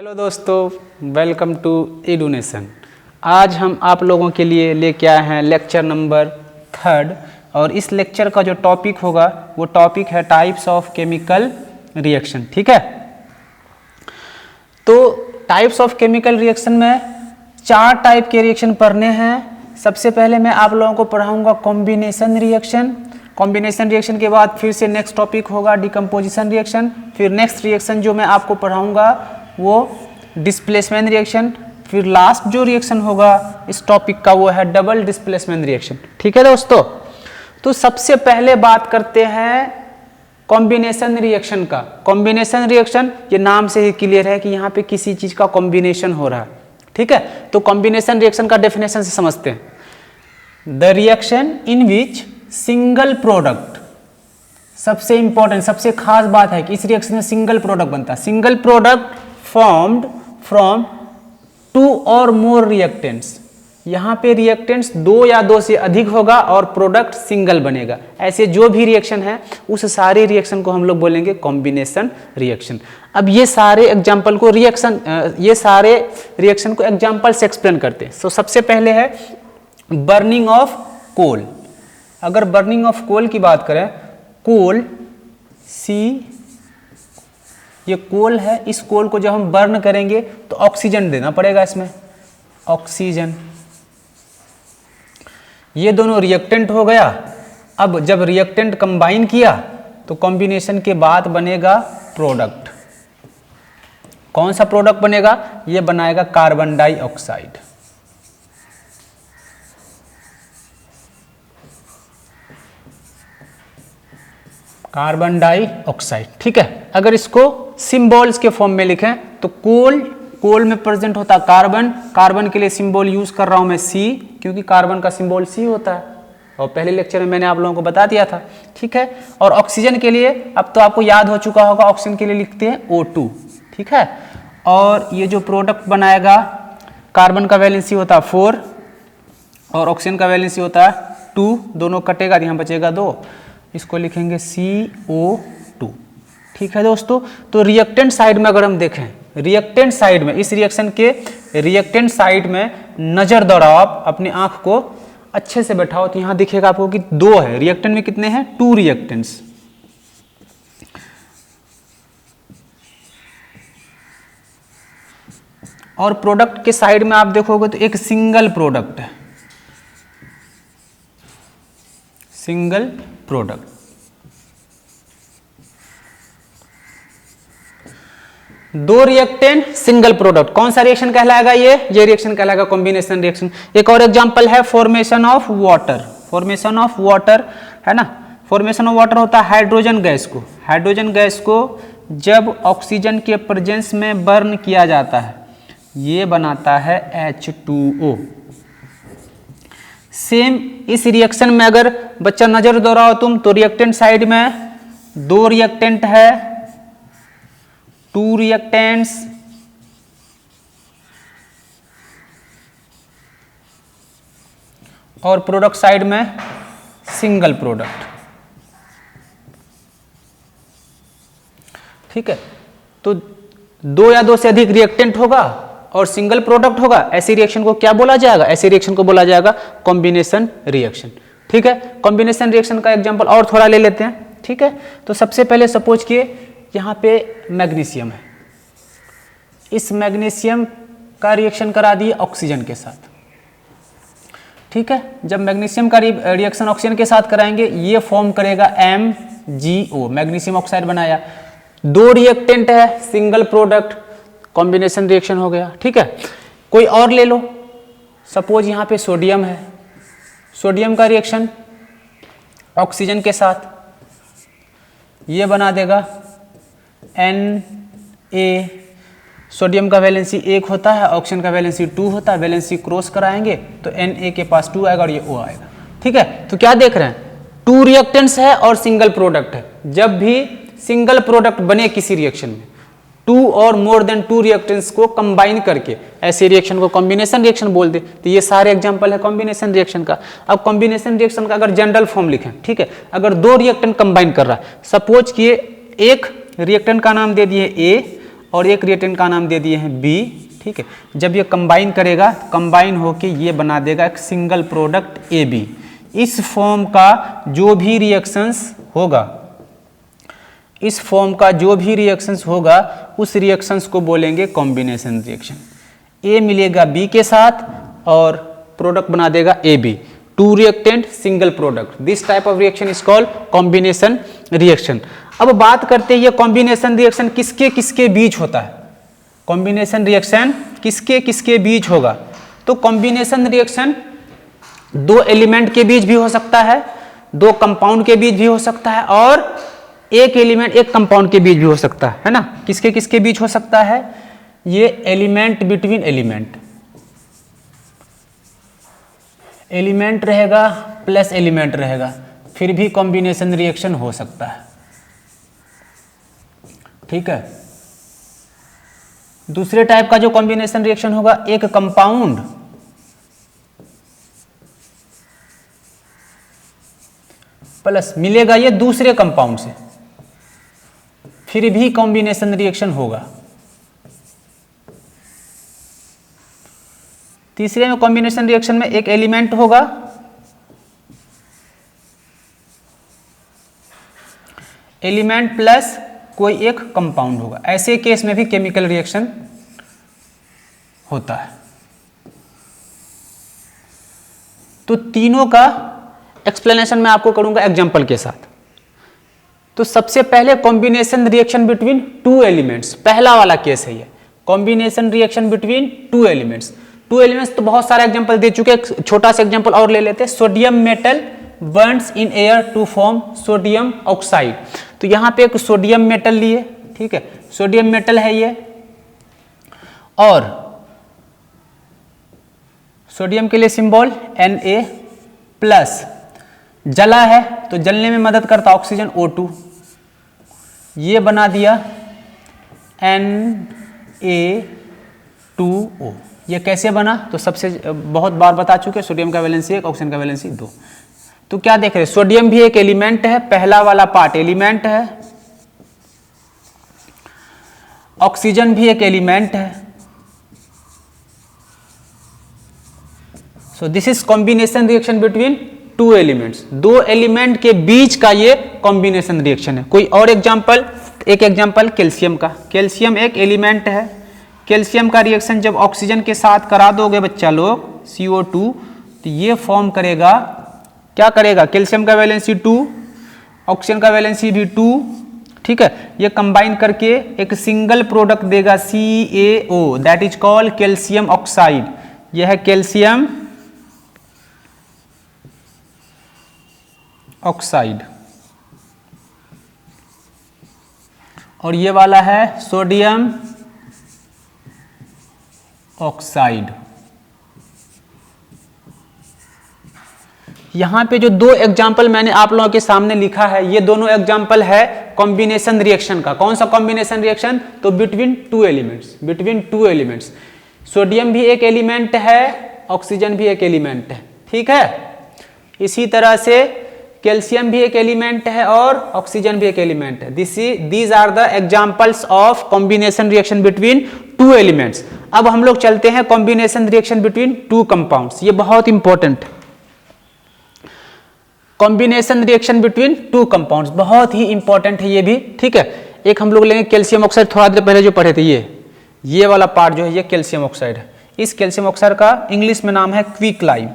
Hello दोस्तों, welcome to एडुनेशन। आज हम आप लोगों के लिए लेके आए हैं लेक्चर नंबर 3 और इस लेक्चर का जो टॉपिक होगा वो टॉपिक है टाइप्स ऑफ केमिकल रिएक्शन। ठीक है, तो टाइप्स ऑफ केमिकल रिएक्शन में 4 टाइप के रिएक्शन पढ़ने हैं। सबसे पहले मैं आप लोगों को पढ़ाऊंगा कॉम्बिनेशन रिएक्शन। कॉम्बिनेशन रिएक्शन के बाद फिर से नेक्स्ट टॉपिक होगा डिकम्पोजिशन रिएक्शन। फिर नेक्स्ट रिएक्शन जो मैं आपको पढ़ाऊंगा वो डिस्प्लेसमेंट रिएक्शन। फिर लास्ट जो रिएक्शन होगा इस टॉपिक का वो है डबल डिस्प्लेसमेंट रिएक्शन। ठीक है दोस्तों, तो सबसे पहले बात करते हैं कॉम्बिनेशन रिएक्शन का। कॉम्बिनेशन रिएक्शन ये नाम से ही क्लियर है कि यहाँ पे किसी चीज का कॉम्बिनेशन हो रहा है। ठीक है, तो कॉम्बिनेशन रिएक्शन का डेफिनेशन से समझते हैं। The reaction in which single product, सबसे इंपॉर्टेंट सबसे खास बात है कि इस रिएक्शन में सिंगल प्रोडक्ट बनता है। सिंगल प्रोडक्ट फॉर्म्ड फ्रॉम 2 और मोर रिएक्टेंट्स। यहाँ पे रिएक्टेंट्स 2 या 2 से अधिक होगा और प्रोडक्ट सिंगल बनेगा। ऐसे जो भी रिएक्शन है उस सारे रिएक्शन को हम लोग बोलेंगे कॉम्बिनेशन रिएक्शन। अब ये सारे एग्जांपल को ये सारे रिएक्शन को एग्जांपल से एक्सप्लेन करते हैं। तो सबसे पहले है बर्निंग ऑफ कोल। अगर बर्निंग ऑफ कोल की बात करें, कोल ये कोल है, इस कोल को जब हम बर्न करेंगे तो ऑक्सीजन देना पड़ेगा इसमें, ऑक्सीजन। ये दोनों रिएक्टेंट हो गया। अब जब रिएक्टेंट कंबाइन किया तो कॉम्बिनेशन के बाद बनेगा प्रोडक्ट। कौन सा प्रोडक्ट बनेगा? ये बनाएगा कार्बन डाइऑक्साइड। Carbon dioxide. ठीक है, अगर इसको सिंबल्स के फॉर्म में लिखें तो कोल में प्रेजेंट होता है कार्बन। कार्बन के लिए सिंबल यूज कर रहा हूं मैं सी, क्योंकि कार्बन का सिंबल सी होता है और पहले लेक्चर में मैंने आप लोगों को बता दिया था। ठीक है, और ऑक्सीजन के लिए अब तो आपको याद हो चुका होगा, ऑक्सीजन के लिए लिखते हैं O2। ठीक है, और ये जो प्रोडक्ट बनाएगा, कार्बन का वैलेंसी होता है 4 और ऑक्सीजन का वैलेंसी होता है 2, दोनों कटेगा, यहाँ बचेगा 2, इसको लिखेंगे CO2। ठीक है दोस्तों, तो रिएक्टेंट साइड में अगर हम देखें, रिएक्टेंट साइड में, इस रिएक्शन के रिएक्टेंट साइड में नजर दौड़ाओ, आप अपनी आंख को अच्छे से बैठाओ तो यहां दिखेगा आपको कि 2 है। रिएक्टेंट में कितने हैं? 2 रिएक्टेंट्स। और प्रोडक्ट के साइड में आप देखोगे तो एक सिंगल प्रोडक्ट है, सिंगल प्रोडक्ट। दो रिएक्टेंट सिंगल प्रोडक्ट, कौन सा रिएक्शन कहलाएगा? ये रिएक्शन कहलाएगा कॉम्बिनेशन रिएक्शन। एक और एग्जांपल है formation of water. Formation of water है ना, फॉर्मेशन ऑफ वाटर होता है हाइड्रोजन गैस को, हाइड्रोजन गैस को जब ऑक्सीजन के प्रेजेंस में बर्न किया जाता है ये बनाता है H2O। सेम इस रिएक्शन में अगर बच्चा नजर दौड़ाओ तुम तो रिएक्टेंट साइड में 2 रिएक्टेंट है, 2 रिएक्टेंट्स, और प्रोडक्ट साइड में सिंगल प्रोडक्ट। ठीक है, तो 2 या 2 से अधिक रिएक्टेंट होगा और सिंगल प्रोडक्ट होगा। ऐसी रिएक्शन को क्या बोला जाएगा? ऐसी रिएक्शन को बोला जाएगा कॉम्बिनेशन रिएक्शन। ठीक है, कॉम्बिनेशन रिएक्शन का एग्जांपल और थोड़ा ले लेते हैं। ठीक है, तो सबसे पहले सपोज किए यहाँ पे मैग्नीशियम है, इस मैग्नीशियम का रिएक्शन करा दिए ऑक्सीजन के साथ। ठीक है, जब मैग्नीशियम का रिएक्शन ऑक्सीजन के साथ कराएंगे ये फॉर्म करेगा MgO, मैग्नीशियम ऑक्साइड बनाया। 2 रिएक्टेंट है, सिंगल प्रोडक्ट, कॉम्बिनेशन रिएक्शन हो गया। ठीक है, कोई और ले लो, सपोज यहाँ पे सोडियम है, सोडियम का रिएक्शन ऑक्सीजन के साथ ये बना देगा Na। सोडियम का वैलेंसी 1 होता है, ऑक्सीजन का वैलेंसी 2 होता है, वैलेंसी क्रॉस कराएंगे तो Na के पास 2 आएगा और ये O आएगा। ठीक है, तो क्या देख रहे हैं? 2 रिएक्टेंट्स है और सिंगल प्रोडक्ट है। जब भी सिंगल प्रोडक्ट बने किसी रिएक्शन में, 2 और मोर देन 2 रिएक्टेंट्स को कंबाइन करके ऐसे रिएक्शन को कॉम्बिनेशन रिएक्शन बोल दे। तो ये सारे एग्जांपल है कॉम्बिनेशन रिएक्शन का। अब कॉम्बिनेशन रिएक्शन का अगर जनरल फॉर्म लिखें, ठीक है, अगर 2 रिएक्टेंट कंबाइन कर रहा है, सपोज किए एक रिएक्टेंट का नाम दे दिए A और एक रिएक्टेंट का नाम दे दिए हैं बी, ठीक है। जब ये कंबाइन करेगा, कंबाइन होके ये बना देगा एक सिंगल प्रोडक्ट ए बी। इस फॉर्म का जो भी रिएक्शंस होगा, इस फॉर्म का जो भी रिएक्शंस होगा उस रिएक्शंस को बोलेंगे कॉम्बिनेशन रिएक्शन। ए मिलेगा बी के साथ और प्रोडक्ट बना देगा A B, two reactant single product. This type of reaction is called combination reaction. अब बात करते हैं ये कॉम्बिनेशन रिएक्शन किसके किसके बीच होता है। कॉम्बिनेशन रिएक्शन किसके किसके बीच होगा, तो कॉम्बिनेशन रिएक्शन दो एलिमेंट के बीच भी हो सकता है, दो कंपाउंड के बीच भी हो सकता है, और एक एलिमेंट एक कंपाउंड के बीच भी हो सकता है ना। किसके किसके बीच हो सकता है, ये एलिमेंट बिटवीन एलिमेंट, एलिमेंट रहेगा प्लस एलिमेंट रहेगा, फिर भी कॉम्बिनेशन रिएक्शन हो सकता है, ठीक है। दूसरे टाइप का जो कॉम्बिनेशन रिएक्शन होगा, एक कंपाउंड प्लस मिलेगा ये दूसरे कंपाउंड से, फिर भी कॉम्बिनेशन रिएक्शन होगा। तीसरे में कॉम्बिनेशन रिएक्शन में एक एलिमेंट होगा, एलिमेंट प्लस कोई एक कंपाउंड होगा। ऐसे केस में भी केमिकल रिएक्शन होता है। तो तीनों का एक्सप्लेनेशन मैं आपको करूंगा एग्जांपल के साथ। तो सबसे पहले combination reaction between two elements, पहला वाला केस है ये, combination reaction between two elements. Two elements तो बहुत सारे एग्जांपल दे चुके हैं, छोटा सा एग्जांपल और ले लेते हैं। Sodium metal burns in air to form sodium oxide. तो यहाँ पे एक सोडियम मेटल लिए, ठीक है, सोडियम मेटल है ये, और सोडियम के लिए सिंबल Na प्लस, जला है तो जलने में मदद करता ऑक्सीजन O2, ये बना दिया Na2O। ये कैसे बना, तो सबसे बहुत बार बता चुके, सोडियम का वैलेंसी 1, ऑक्सीजन का वैलेंसी 2। तो क्या देख रहे हैं, सोडियम भी एक एलिमेंट है, पहला वाला पार्ट एलिमेंट है, ऑक्सीजन भी एक एलिमेंट है। So this is combination reaction between two elements, दो एलिमेंट के बीच का ये कॉम्बिनेशन रिएक्शन है। कोई और एग्जांपल, एक एग्जांपल कैल्शियम का। कैल्शियम एक एलिमेंट है, कैल्शियम का रिएक्शन जब ऑक्सीजन के साथ करा दोगे बच्चा लोग CO2, तो ये फॉर्म करेगा, क्या करेगा, कैल्शियम का वैलेंसी 2, ऑक्सीजन का वैलेंसी भी 2, ठीक है। ये कंबाइन करके एक सिंगल प्रोडक्ट देगा CaO, that is called calcium oxide. यह है कैल्शियम ऑक्साइड, और ये वाला है सोडियम ऑक्साइड। यहां पे जो दो एग्जाम्पल मैंने आप लोगों के सामने लिखा है, ये दोनों एग्जाम्पल है कॉम्बिनेशन रिएक्शन का। कौन सा कॉम्बिनेशन रिएक्शन, तो between two elements, between two elements. Sodium भी एक एलिमेंट है, ऑक्सीजन भी एक एलिमेंट है, ठीक है। इसी तरह से कैल्शियम भी एक एलिमेंट है और ऑक्सीजन भी एक एलिमेंट है। These are the examples of combination reaction between two elements. अब हम लोग चलते हैं combination reaction between two compounds. ये बहुत important, combination reaction between two compounds बहुत ही इंपॉर्टेंट है ये भी, ठीक है। एक हम लोग लेंगे कैल्शियम ऑक्साइड, थोड़ा देर पहले जो पढ़े थे, ये वाला पार्ट जो है ये कैल्शियम ऑक्साइड है। इस कैल्शियम ऑक्साइड का इंग्लिश में नाम है क्विकलाइम।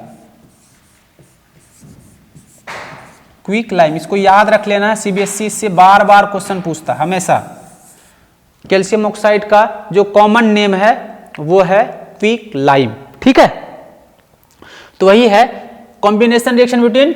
क्विकलाइम, इसको याद रख लेना है, CBSE से बार बार क्वेश्चन पूछता है हमेशा। कैल्शियम ऑक्साइड का जो कॉमन नेम है वो है क्विकलाइम, ठीक है। तो वही है combination reaction between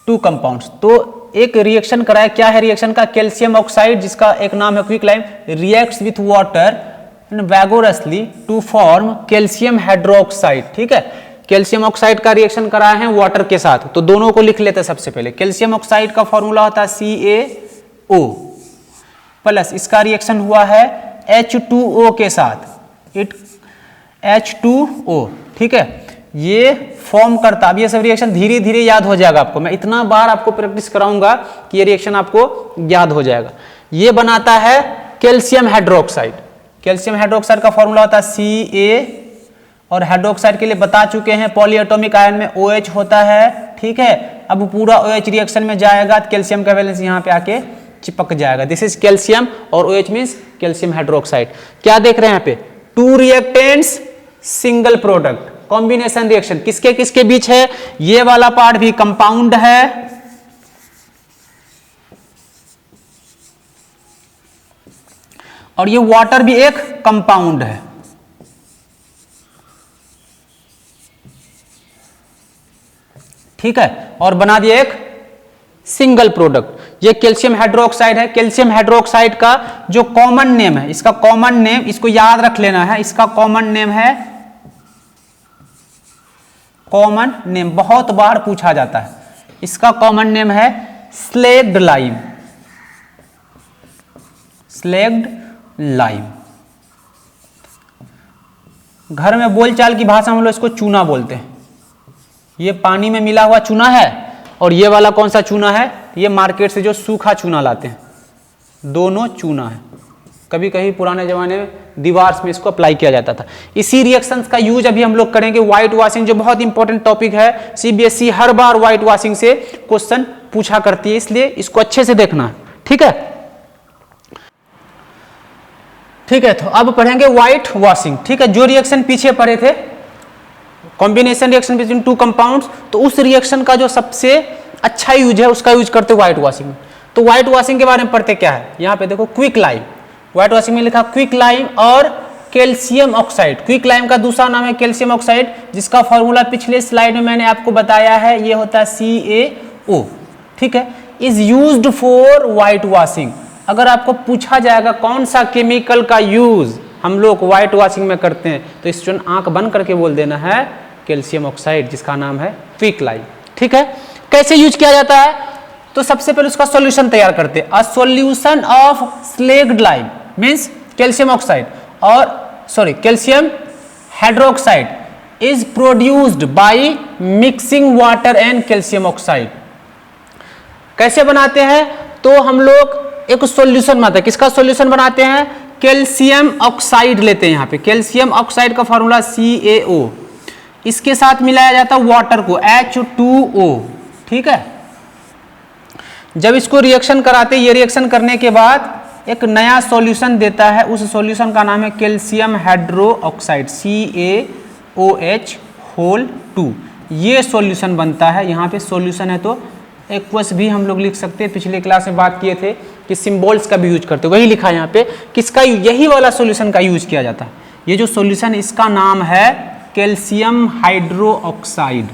two compounds. तो एक रिएक्शन कराया, क्या है रिएक्शन का, कैल्शियम ऑक्साइड जिसका एक नाम है quicklime reacts with water vigorously to form calcium hydroxide, ठीक है। कैल्शियम ऑक्साइड का रिएक्शन कराया है वाटर के साथ, तो दोनों को लिख लेते हैं सबसे पहले। कैल्शियम ऑक्साइड का फॉर्मूला होता है CaO प्लस, इसका रिएक्शन हुआ है H2O के साथ, H2O, ठीक है। ये फॉर्म करता, अब ये सब रिएक्शन धीरे धीरे याद हो जाएगा आपको, मैं इतना बार आपको प्रैक्टिस कराऊंगा कि ये रिएक्शन आपको याद हो जाएगा। ये बनाता है कैल्शियम हाइड्रोक्साइड, कैल्शियम हाइड्रोक्साइड का फॉर्मूला होता है Ca, और हाइड्रोक्साइड के लिए बता चुके हैं पॉलीएटॉमिक आयन में OH होता है, ठीक है। अब पूरा OH रिएक्शन में जाएगा तो कैल्शियम का वैलेंस यहाँ पे आके चिपक जाएगा। दिस इज कैल्शियम और OH मीन्स कैल्शियम हाइड्रोक्साइड। क्या देख रहे हैं यहाँ पे, 2 reactants single product, combination reaction किसके किसके बीच है, ये वाला पार्ट भी कंपाउंड है और ये वाटर भी एक कंपाउंड है, ठीक है, और बना दिया एक सिंगल प्रोडक्ट। ये कैल्शियम हाइड्रोक्साइड है। कैल्शियम हाइड्रोक्साइड का जो कॉमन नेम है, इसका कॉमन नेम, इसको याद रख लेना है, इसका कॉमन नेम है, कॉमन नेम बहुत बार पूछा जाता है, इसका कॉमन नेम है स्लेग्ड लाइम, स्लेग्ड लाइम। घर में बोलचाल की भाषा में हम लोग इसको चूना बोलते हैं। ये पानी में मिला हुआ चूना है और ये वाला कौन सा चूना है, ये मार्केट से जो सूखा चूना लाते हैं, दोनों चूना है। कभी कभी पुराने जमाने में दीवार में इसको अप्लाई किया जाता था। इसी रिएक्शंस का यूज अभी हम लोग करेंगे व्हाइट वॉशिंग, जो बहुत इंपॉर्टेंट टॉपिक है। सीबीएसई हर बार व्हाइट वॉशिंग से क्वेश्चन पूछा करती है, इसलिए इसको अच्छे से देखना है, ठीक है। ठीक है, तो अब पढ़ेंगे व्हाइट वॉशिंग, ठीक है। जो रिएक्शन पीछे पढ़े थे, कॉम्बिनेशन रिएक्शन बिटवीन 2 कंपाउंड्स, तो उस रिएक्शन का जो सबसे अच्छा यूज है उसका यूज करते व्हाइट वॉशिंग में। तो व्हाइट वॉशिंग के बारे में पढ़ते क्या है, यहाँ पे देखो क्विक लाइम, व्हाइट वॉशिंग में लिखा क्विक लाइम और कैल्शियम ऑक्साइड। क्विक लाइम का दूसरा नाम है कैल्शियम ऑक्साइड, जिसका फॉर्मूला पिछले स्लाइड में मैंने आपको बताया है, ये होता है CaO, ठीक है। Is used for white washing. अगर आपको पूछा जाएगा कौन सा केमिकल का यूज हम लोग व्हाइट वॉशिंग में करते हैं, तो स्टूडेंट आंख बंद करके बोल देना है कैल्शियम ऑक्साइड, जिसका नाम है क्विक लाइम, ठीक है। कैसे यूज किया जाता है, तो सबसे पहले उसका सॉल्यूशन तैयार करते हैं। A solution of slaked lime means calcium oxide और calcium hydroxide is produced by mixing water and calcium oxide. कैसे बनाते हैं, तो हम लोग एक सॉल्यूशन बनाते हैं। किसका सॉल्यूशन बनाते हैं, कैल्शियम ऑक्साइड लेते हैं। यहाँ पे कैल्शियम ऑक्साइड का फॉर्मूला CaO, इसके साथ मिलाया जाता है वाटर को H2O, ठीक है। जब इसको रिएक्शन कराते, ये रिएक्शन करने के बाद एक नया सॉल्यूशन देता है, उस सॉल्यूशन का नाम है कैल्शियम हाइड्रोक्साइड CaOH2। ये सॉल्यूशन बनता है। यहाँ पे सॉल्यूशन है तो एक्वस भी हम लोग लिख सकते हैं। पिछले क्लास में बात किए थे कि सिंबल्स का भी यूज करते, वही लिखा है यहाँ पे, किसका, यही वाला सॉल्यूशन का यूज किया जाता है। ये जो सॉल्यूशन, इसका नाम है calcium hydroxide,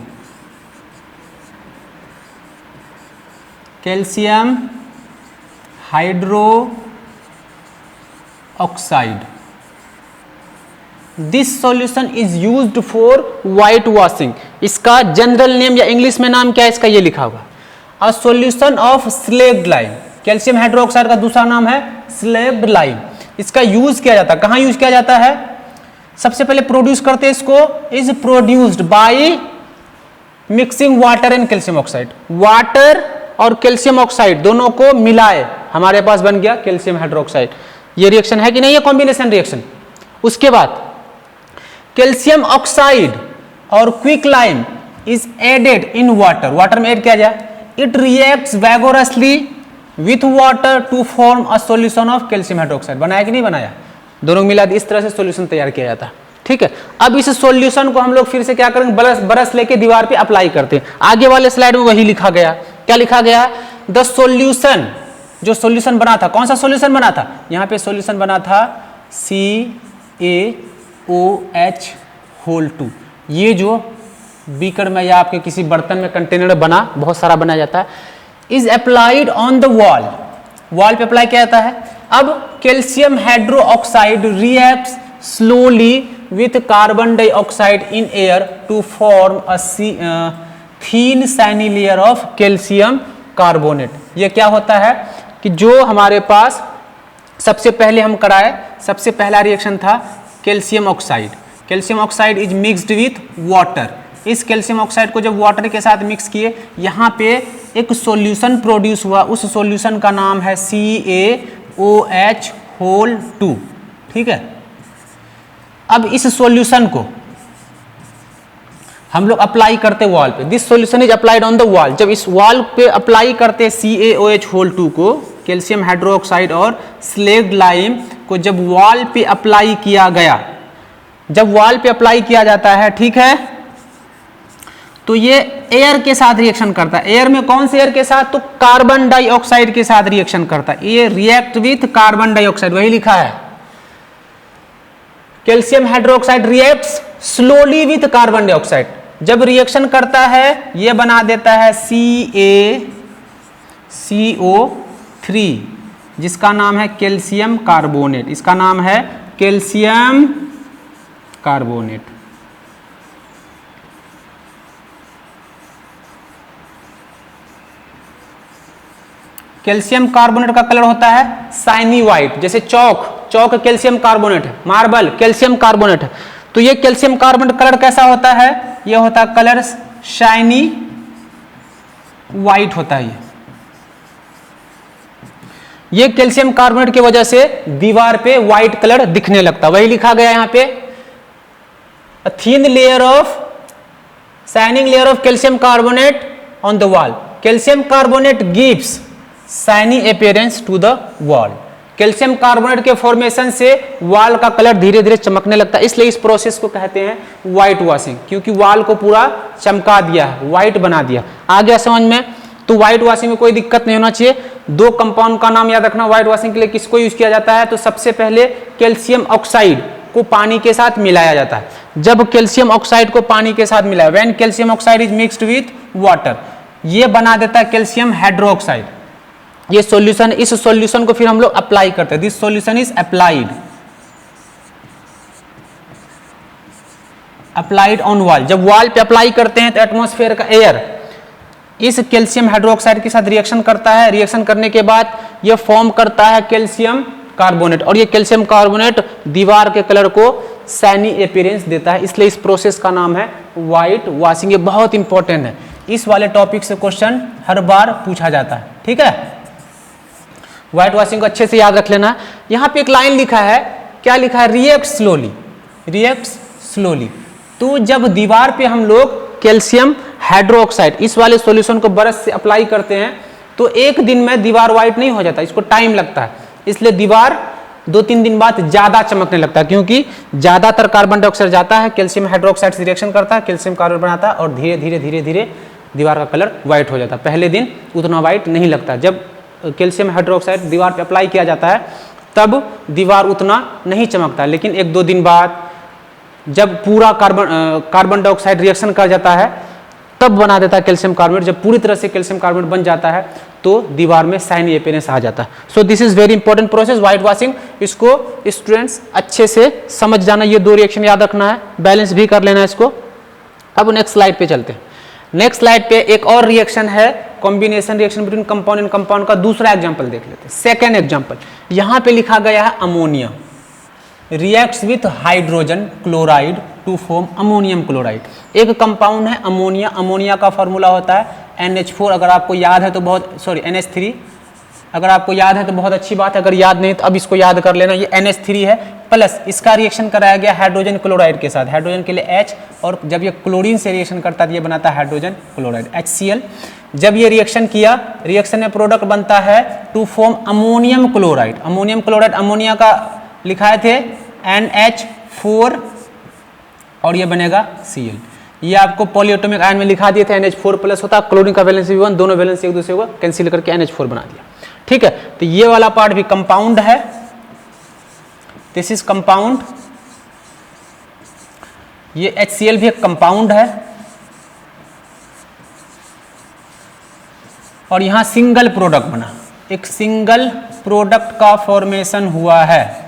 calcium hydroxide. This solution is used for white washing. इसका जनरल नेम या इंग्लिश में नाम क्या है इसका, ये लिखा हुआ, a solution of slaked lime. Calcium hydroxide का दूसरा नाम है स्लेग्ड लाइम। इसका यूज किया जाता है, कहां यूज किया जाता है, सबसे पहले प्रोड्यूस करते हैं इसको, is produced by mixing water and calcium oxide. Water और कैल्शियम ऑक्साइड दोनों को मिलाए, हमारे पास बन गया कैल्शियम हाइड्रोक्साइड। ये रिएक्शन है कि नहीं, ये कॉम्बिनेशन रिएक्शन। उसके बाद कैल्शियम ऑक्साइड और quick lime is added in water, water में ऐड किया जाए, it reacts vigorously with water to form a solution of calcium hydroxide. बनाया कि नहीं बनाया, दोनों मिला इस तरह से सॉल्यूशन तैयार किया जाता है, ठीक है। अब इस सॉल्यूशन को हम लोग फिर से क्या करेंगे, ब्रश लेके दीवार पे अप्लाई करते हैं। आगे वाले स्लाइड में वही लिखा गया, क्या लिखा गया, द सॉल्यूशन, जो सॉल्यूशन बना था, कौन सा सॉल्यूशन बना था, यहाँ पे सॉल्यूशन बना था CaOH2। ये जो बीकर में या आपके किसी बर्तन में कंटेनर बना, बहुत सारा बनाया जाता है, is applied on the wall, wall पे अप्लाई किया जाता है। अब calcium hydroxide reacts slowly with carbon dioxide in air to form a thin shiny layer of calcium carbonate. ये क्या होता है कि जो हमारे पास सबसे पहले हम कराए, सबसे पहला रिएक्शन था calcium oxide. Calcium oxide is mixed with water. इस कैल्शियम ऑक्साइड को जब वाटर के साथ मिक्स किए, यहाँ पे एक सॉल्यूशन प्रोड्यूस हुआ, उस सॉल्यूशन का नाम है CaOH2, ठीक है। अब इस सॉल्यूशन को हम लोग अप्लाई करते वॉल पे, this solution is applied on the wall. जब इस वॉल पे अप्लाई करते CaOH2 को, कैल्शियम हाइड्रोक्साइड और स्लेग्ड लाइम को जब वॉल पे अप्लाई किया गया, जब वॉल पे अप्लाई किया जाता है, ठीक है, तो ये एयर के साथ रिएक्शन करता है। एयर में कौन से एयर के साथ? तो कार्बन डाइऑक्साइड के साथ रिएक्शन करता है। ये रिएक्ट विथ कार्बन डाइऑक्साइड, वही लिखा है, calcium hydroxide reacts slowly with carbon dioxide. जब रिएक्शन करता है ये बना देता है CaCO3, जिसका नाम है कैल्शियम कार्बोनेट। इसका नाम है कैल्शियम कार्बोनेट। कैल्शियम कार्बोनेट का कलर होता है शाइनी व्हाइट, जैसे चौक कैल्शियम कार्बोनेट है, मार्बल कैल्शियम कार्बोनेट है। तो ये कैल्शियम कार्बोनेट कलर कैसा होता है? ये होता है कलर शाइनी व्हाइट होता है। ये कैल्शियम कार्बोनेट की वजह से दीवार पे व्हाइट कलर दिखने लगता है, वही लिखा गया यहां पे, a thin layer of shining layer of calcium carbonate on the wall. Calcium carbonate gives shiny appearance to the wall. Calcium carbonate के फॉर्मेशन से वॉल का कलर धीरे धीरे चमकने लगता है, इसलिए इस प्रोसेस को कहते हैं व्हाइट वॉशिंग, क्योंकि वॉल को पूरा चमका दिया, व्हाइट बना दिया। आ गया समझ में? तो व्हाइट वॉशिंग में कोई दिक्कत नहीं होना चाहिए। दो कंपाउंड का नाम याद रखना व्हाइट वॉशिंग के लिए किसको यूज किया जाता है? तो सबसे पहले कैल्शियम ऑक्साइड को पानी के साथ मिलाया जाता है। जब कैल्शियम ऑक्साइड को पानी के साथ मिलाया, when calcium oxide is mixed with water, ये बना देता है कैल्शियम हाइड्रोक्साइड। ये सॉल्यूशन, इस सॉल्यूशन को फिर हम लोग अप्लाई करते हैं, this solution is applied on wall. जब वॉल पे अप्लाई करते हैं तो एटमॉस्फेयर का एयर इस कैल्शियम हाइड्रोक्साइड के साथ रिएक्शन करता है। रिएक्शन करने के बाद ये फॉर्म करता है कैल्शियम कार्बोनेट, और ये कैल्शियम कार्बोनेट दीवार के कलर को सैनी अपीयरेंस देता है, इसलिए इस प्रोसेस का नाम है व्हाइट वॉशिंग। ये बहुत इंपॉर्टेंट है, इस वाले टॉपिक से क्वेश्चन हर बार पूछा जाता है, ठीक है। व्हाइट वॉशिंग को अच्छे से याद रख लेना। यहां पे एक लाइन लिखा है, क्या लिखा है? React slowly, react slowly. तो जब दीवार पे हम लोग कैल्शियम हाइड्रोक्साइड इस वाले सॉल्यूशन को ब्रश से अप्लाई करते हैं तो एक दिन में दीवार व्हाइट नहीं हो जाता, इसको टाइम लगता है, इसलिए दीवार 2-3 दिन बाद ज्यादा चमकने लगता है, क्योंकि ज्यादातर कार्बन डाइऑक्साइड जाता है, कैल्शियम हाइड्रोक्साइड से रिएक्शन करता है, कैल्शियम कार्बोनेट बनाता है और धीरे धीरे धीरे धीरे दीवार का कलर व्हाइट हो जाता है। पहले दिन उतना व्हाइट नहीं लगता। जब कैल्शियम हाइड्रोक्साइड दीवार पे अप्लाई किया जाता है तब दीवार उतना नहीं चमकता, लेकिन 1-2 दिन बाद जब पूरा कार्बन डाइऑक्साइड रिएक्शन कर जाता है तब बना देता है कैल्शियम कार्बोनेट। जब पूरी तरह से कैल्शियम कार्बोनेट बन जाता है तो दीवार में शाइनी अपीयरेंस आ जाता है। So this is very important process white washing. इसको स्टूडेंट्स अच्छे से समझ जाना, ये 2 रिएक्शन याद रखना है, बैलेंस भी कर लेना इसको। अब नेक्स्ट स्लाइड पे चलते हैं। नेक्स्ट स्लाइड पे एक और रिएक्शन है, combination reaction between compound and compound का दूसरा एग्जांपल देख लेते हैं। सेकंड एग्जांपल यहां पे लिखा गया है ammonia reacts with hydrogen chloride to form ammonium chloride. एक कंपाउंड है अमोनिया, अमोनिया का फॉर्मूला होता है NH4, अगर आपको याद है तो बहुत, सॉरी NH3, अगर आपको याद है तो बहुत अच्छी बात है, अगर याद नहीं तो अब इसको याद कर लेना। ये NH3 है, प्लस इसका रिएक्शन कराया गया हाइड्रोजन क्लोराइड के साथ, हाइड्रोजन के लिए H, और जब ये क्लोरीन से रिएक्शन करता है तो ये बनाता है हाइड्रोजन क्लोराइड HCl। जब ये रिएक्शन किया, रिएक्शन में प्रोडक्ट बनता है to form ammonium chloride. Ammonium chloride, ammonia का लिखाए थे NH4 और ये बनेगा Cl। ये आपको पॉलीएटॉमिक आयन में लिखा दिए थे, NH4 प्लस होता, क्लोरीन का वैलेंसी भी 1, दोनों वैलेंसी एक दूसरे को कैंसिल करके NH4 बना दिया, ठीक है। तो ये वाला पार्ट भी कंपाउंड है, दिस इज कंपाउंड। ये HCl भी एक कंपाउंड है, और यहां सिंगल प्रोडक्ट बना, एक सिंगल प्रोडक्ट का फॉर्मेशन हुआ है।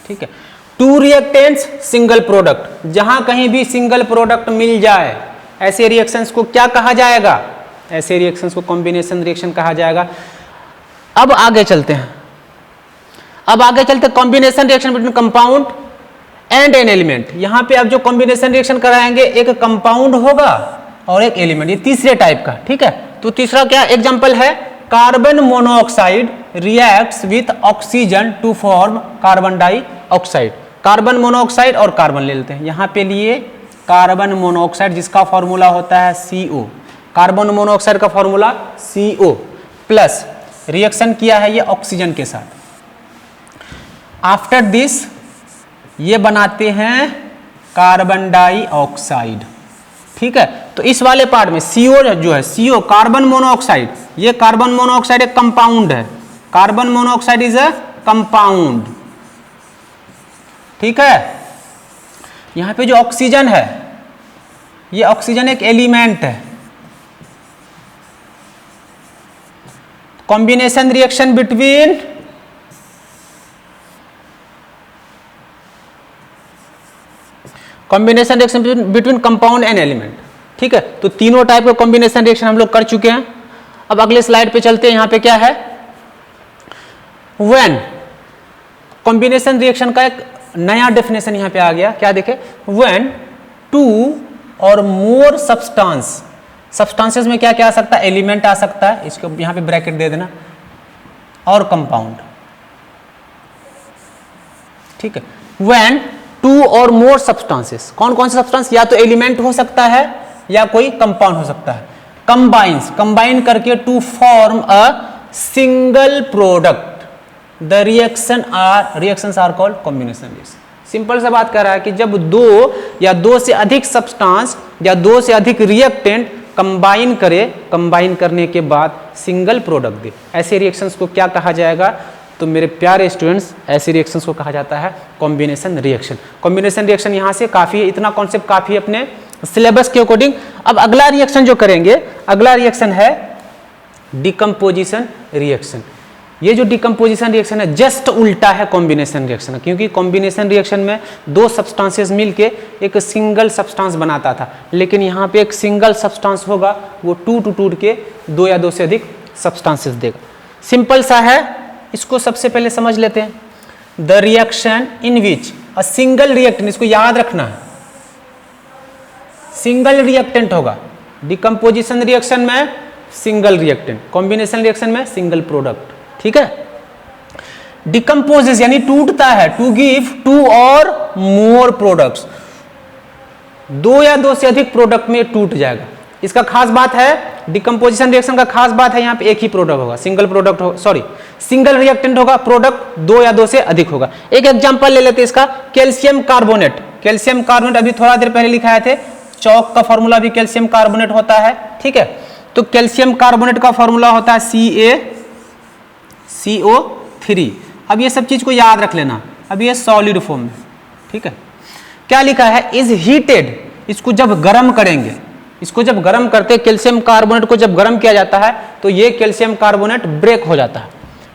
ठीक है, 2 रिएक्टेंट्स सिंगल प्रोडक्ट, जहां कहीं भी सिंगल प्रोडक्ट मिल जाए ऐसे रिएक्शंस को क्या कहा जाएगा? ऐसे रिएक्शंस को कॉम्बिनेशन रिएक्शन कहा जाएगा। अब आगे चलते हैं, combination reaction between compound and an element. यहां पे आप जो कॉम्बिनेशन रिएक्शन कराएंगे एक कंपाउंड होगा और एक एलिमेंट, ये तीसरे टाइप का, ठीक है। तो तीसरा क्या एग्जांपल है? Carbon monoxide reacts with oxygen to form carbon dioxide. Carbon monoxide और कार्बन ले लेते हैं, यहां पे लिए कार्बन मोनोऑक्साइड जिसका फॉर्मूला होता है CO। कार्बन मोनोऑक्साइड का फॉर्मूला CO प्लस रिएक्शन किया है ये ऑक्सीजन के साथ। आफ्टर दिस ये बनाते हैं कार्बन डाइऑक्साइड। ठीक है, तो इस वाले पार्ट में CO जो है, CO कार्बन मोनोऑक्साइड, ये कार्बन मोनोऑक्साइड एक कंपाउंड है। Carbon monoxide is a compound. ठीक है, यहां पे जो ऑक्सीजन है, ये ऑक्सीजन एक एलिमेंट है। Combination reaction between combination reaction between compound and element. ठीक है, तो तीनों टाइप के कॉम्बिनेशन रिएक्शन हम लोग कर चुके हैं। अब अगले स्लाइड पे चलते हैं, यहां पे क्या है, व्हेन कॉम्बिनेशन रिएक्शन का एक नया डेफिनेशन यहां पे आ गया। क्या देखे, व्हेन टू और मोर सब्सटेंस, सब्सटेंसेस में क्या क्या आ सकता है, एलिमेंट आ सकता है, इसको यहां पे ब्रैकेट दे देना, और कंपाउंड। ठीक है, व्हेन टू और मोर सब्सटेंसेस, कौन कौन से सब्सटेंस, या तो एलिमेंट हो सकता है या कोई कंपाउंड हो सकता है, कंबाइंस, कंबाइन करके to form a single product, the reactions are called combination reaction. Simple सा बात कर रहा है कि जब दो या दो से अधिक सब्सटेंस या दो से अधिक रिएक्टेंट कंबाइन करे, कंबाइन करने के बाद सिंगल प्रोडक्ट दे, ऐसे रिएक्शंस को क्या कहा जाएगा, तो मेरे प्यारे स्टूडेंट्स ऐसे रिएक्शंस को कहा जाता है कॉम्बिनेशन रिएक्शन। कॉम्बिनेशन रिएक्शन यहां से काफी है, इतना कॉन्सेप्ट काफी है अपने सिलेबस के अकॉर्डिंग। अब अगला रिएक्शन जो करेंगे, अगला रिएक्शन है डिकम्पोजिशन रिएक्शन। ये जो डिकम्पोजिशन रिएक्शन है जस्ट उल्टा है कॉम्बिनेशन रिएक्शन, क्योंकि कॉम्बिनेशन रिएक्शन में दो सब्सटेंसेस मिलके एक सिंगल सब्सटेंस बनाता था, लेकिन यहाँ पे एक सिंगल सब्सटेंस होगा, वो टूट के दो या दो से अधिक सब्सटेंसेस देगा। सिंपल सा है, इसको सबसे पहले समझ लेते हैं। The reaction in which a single reactant, इसको याद रखना है, सिंगल रिएक्टेंट होगा। डिकम्पोजिशन रिएक्शन में सिंगल रिएक्टेंट, कॉम्बिनेशन रिएक्शन में सिंगल प्रोडक्ट। ठीक है, डिकम्पोजेस यानी टूटता है, टू गिव टू और मोर प्रोडक्ट्स, दो या दो से अधिक प्रोडक्ट में टूट जाएगा। इसका खास बात है, डिकम्पोजिशन रिएक्शन का खास बात है, यहां पे एक ही प्रोडक्ट होगा, सिंगल प्रोडक्ट हो, सॉरी सिंगल रिएक्टेंट होगा, प्रोडक्ट दो या दो से अधिक होगा। एक एग्जांपल ले लेते हैं इसका, कैल्शियम कार्बोनेट। कैल्शियम कार्बोनेट अभी थोड़ा देर पहले लिखाए थे, चौक का फॉर्मूला भी कैल्शियम कार्बोनेट होता है। ठीक है, तो कैल्शियम कार्बोनेट का फॉर्मूला होता है CaCO3। अब ये सब चीज को याद रख लेना, अब ये सॉलिड फॉर्म में। ठीक है, क्या लिखा है, इज हीटेड, इसको जब गर्म करेंगे, इसको जब गर्म करते, कैल्शियम कार्बोनेट को जब गर्म किया जाता है तो ये कैल्शियम कार्बोनेट ब्रेक हो जाता है,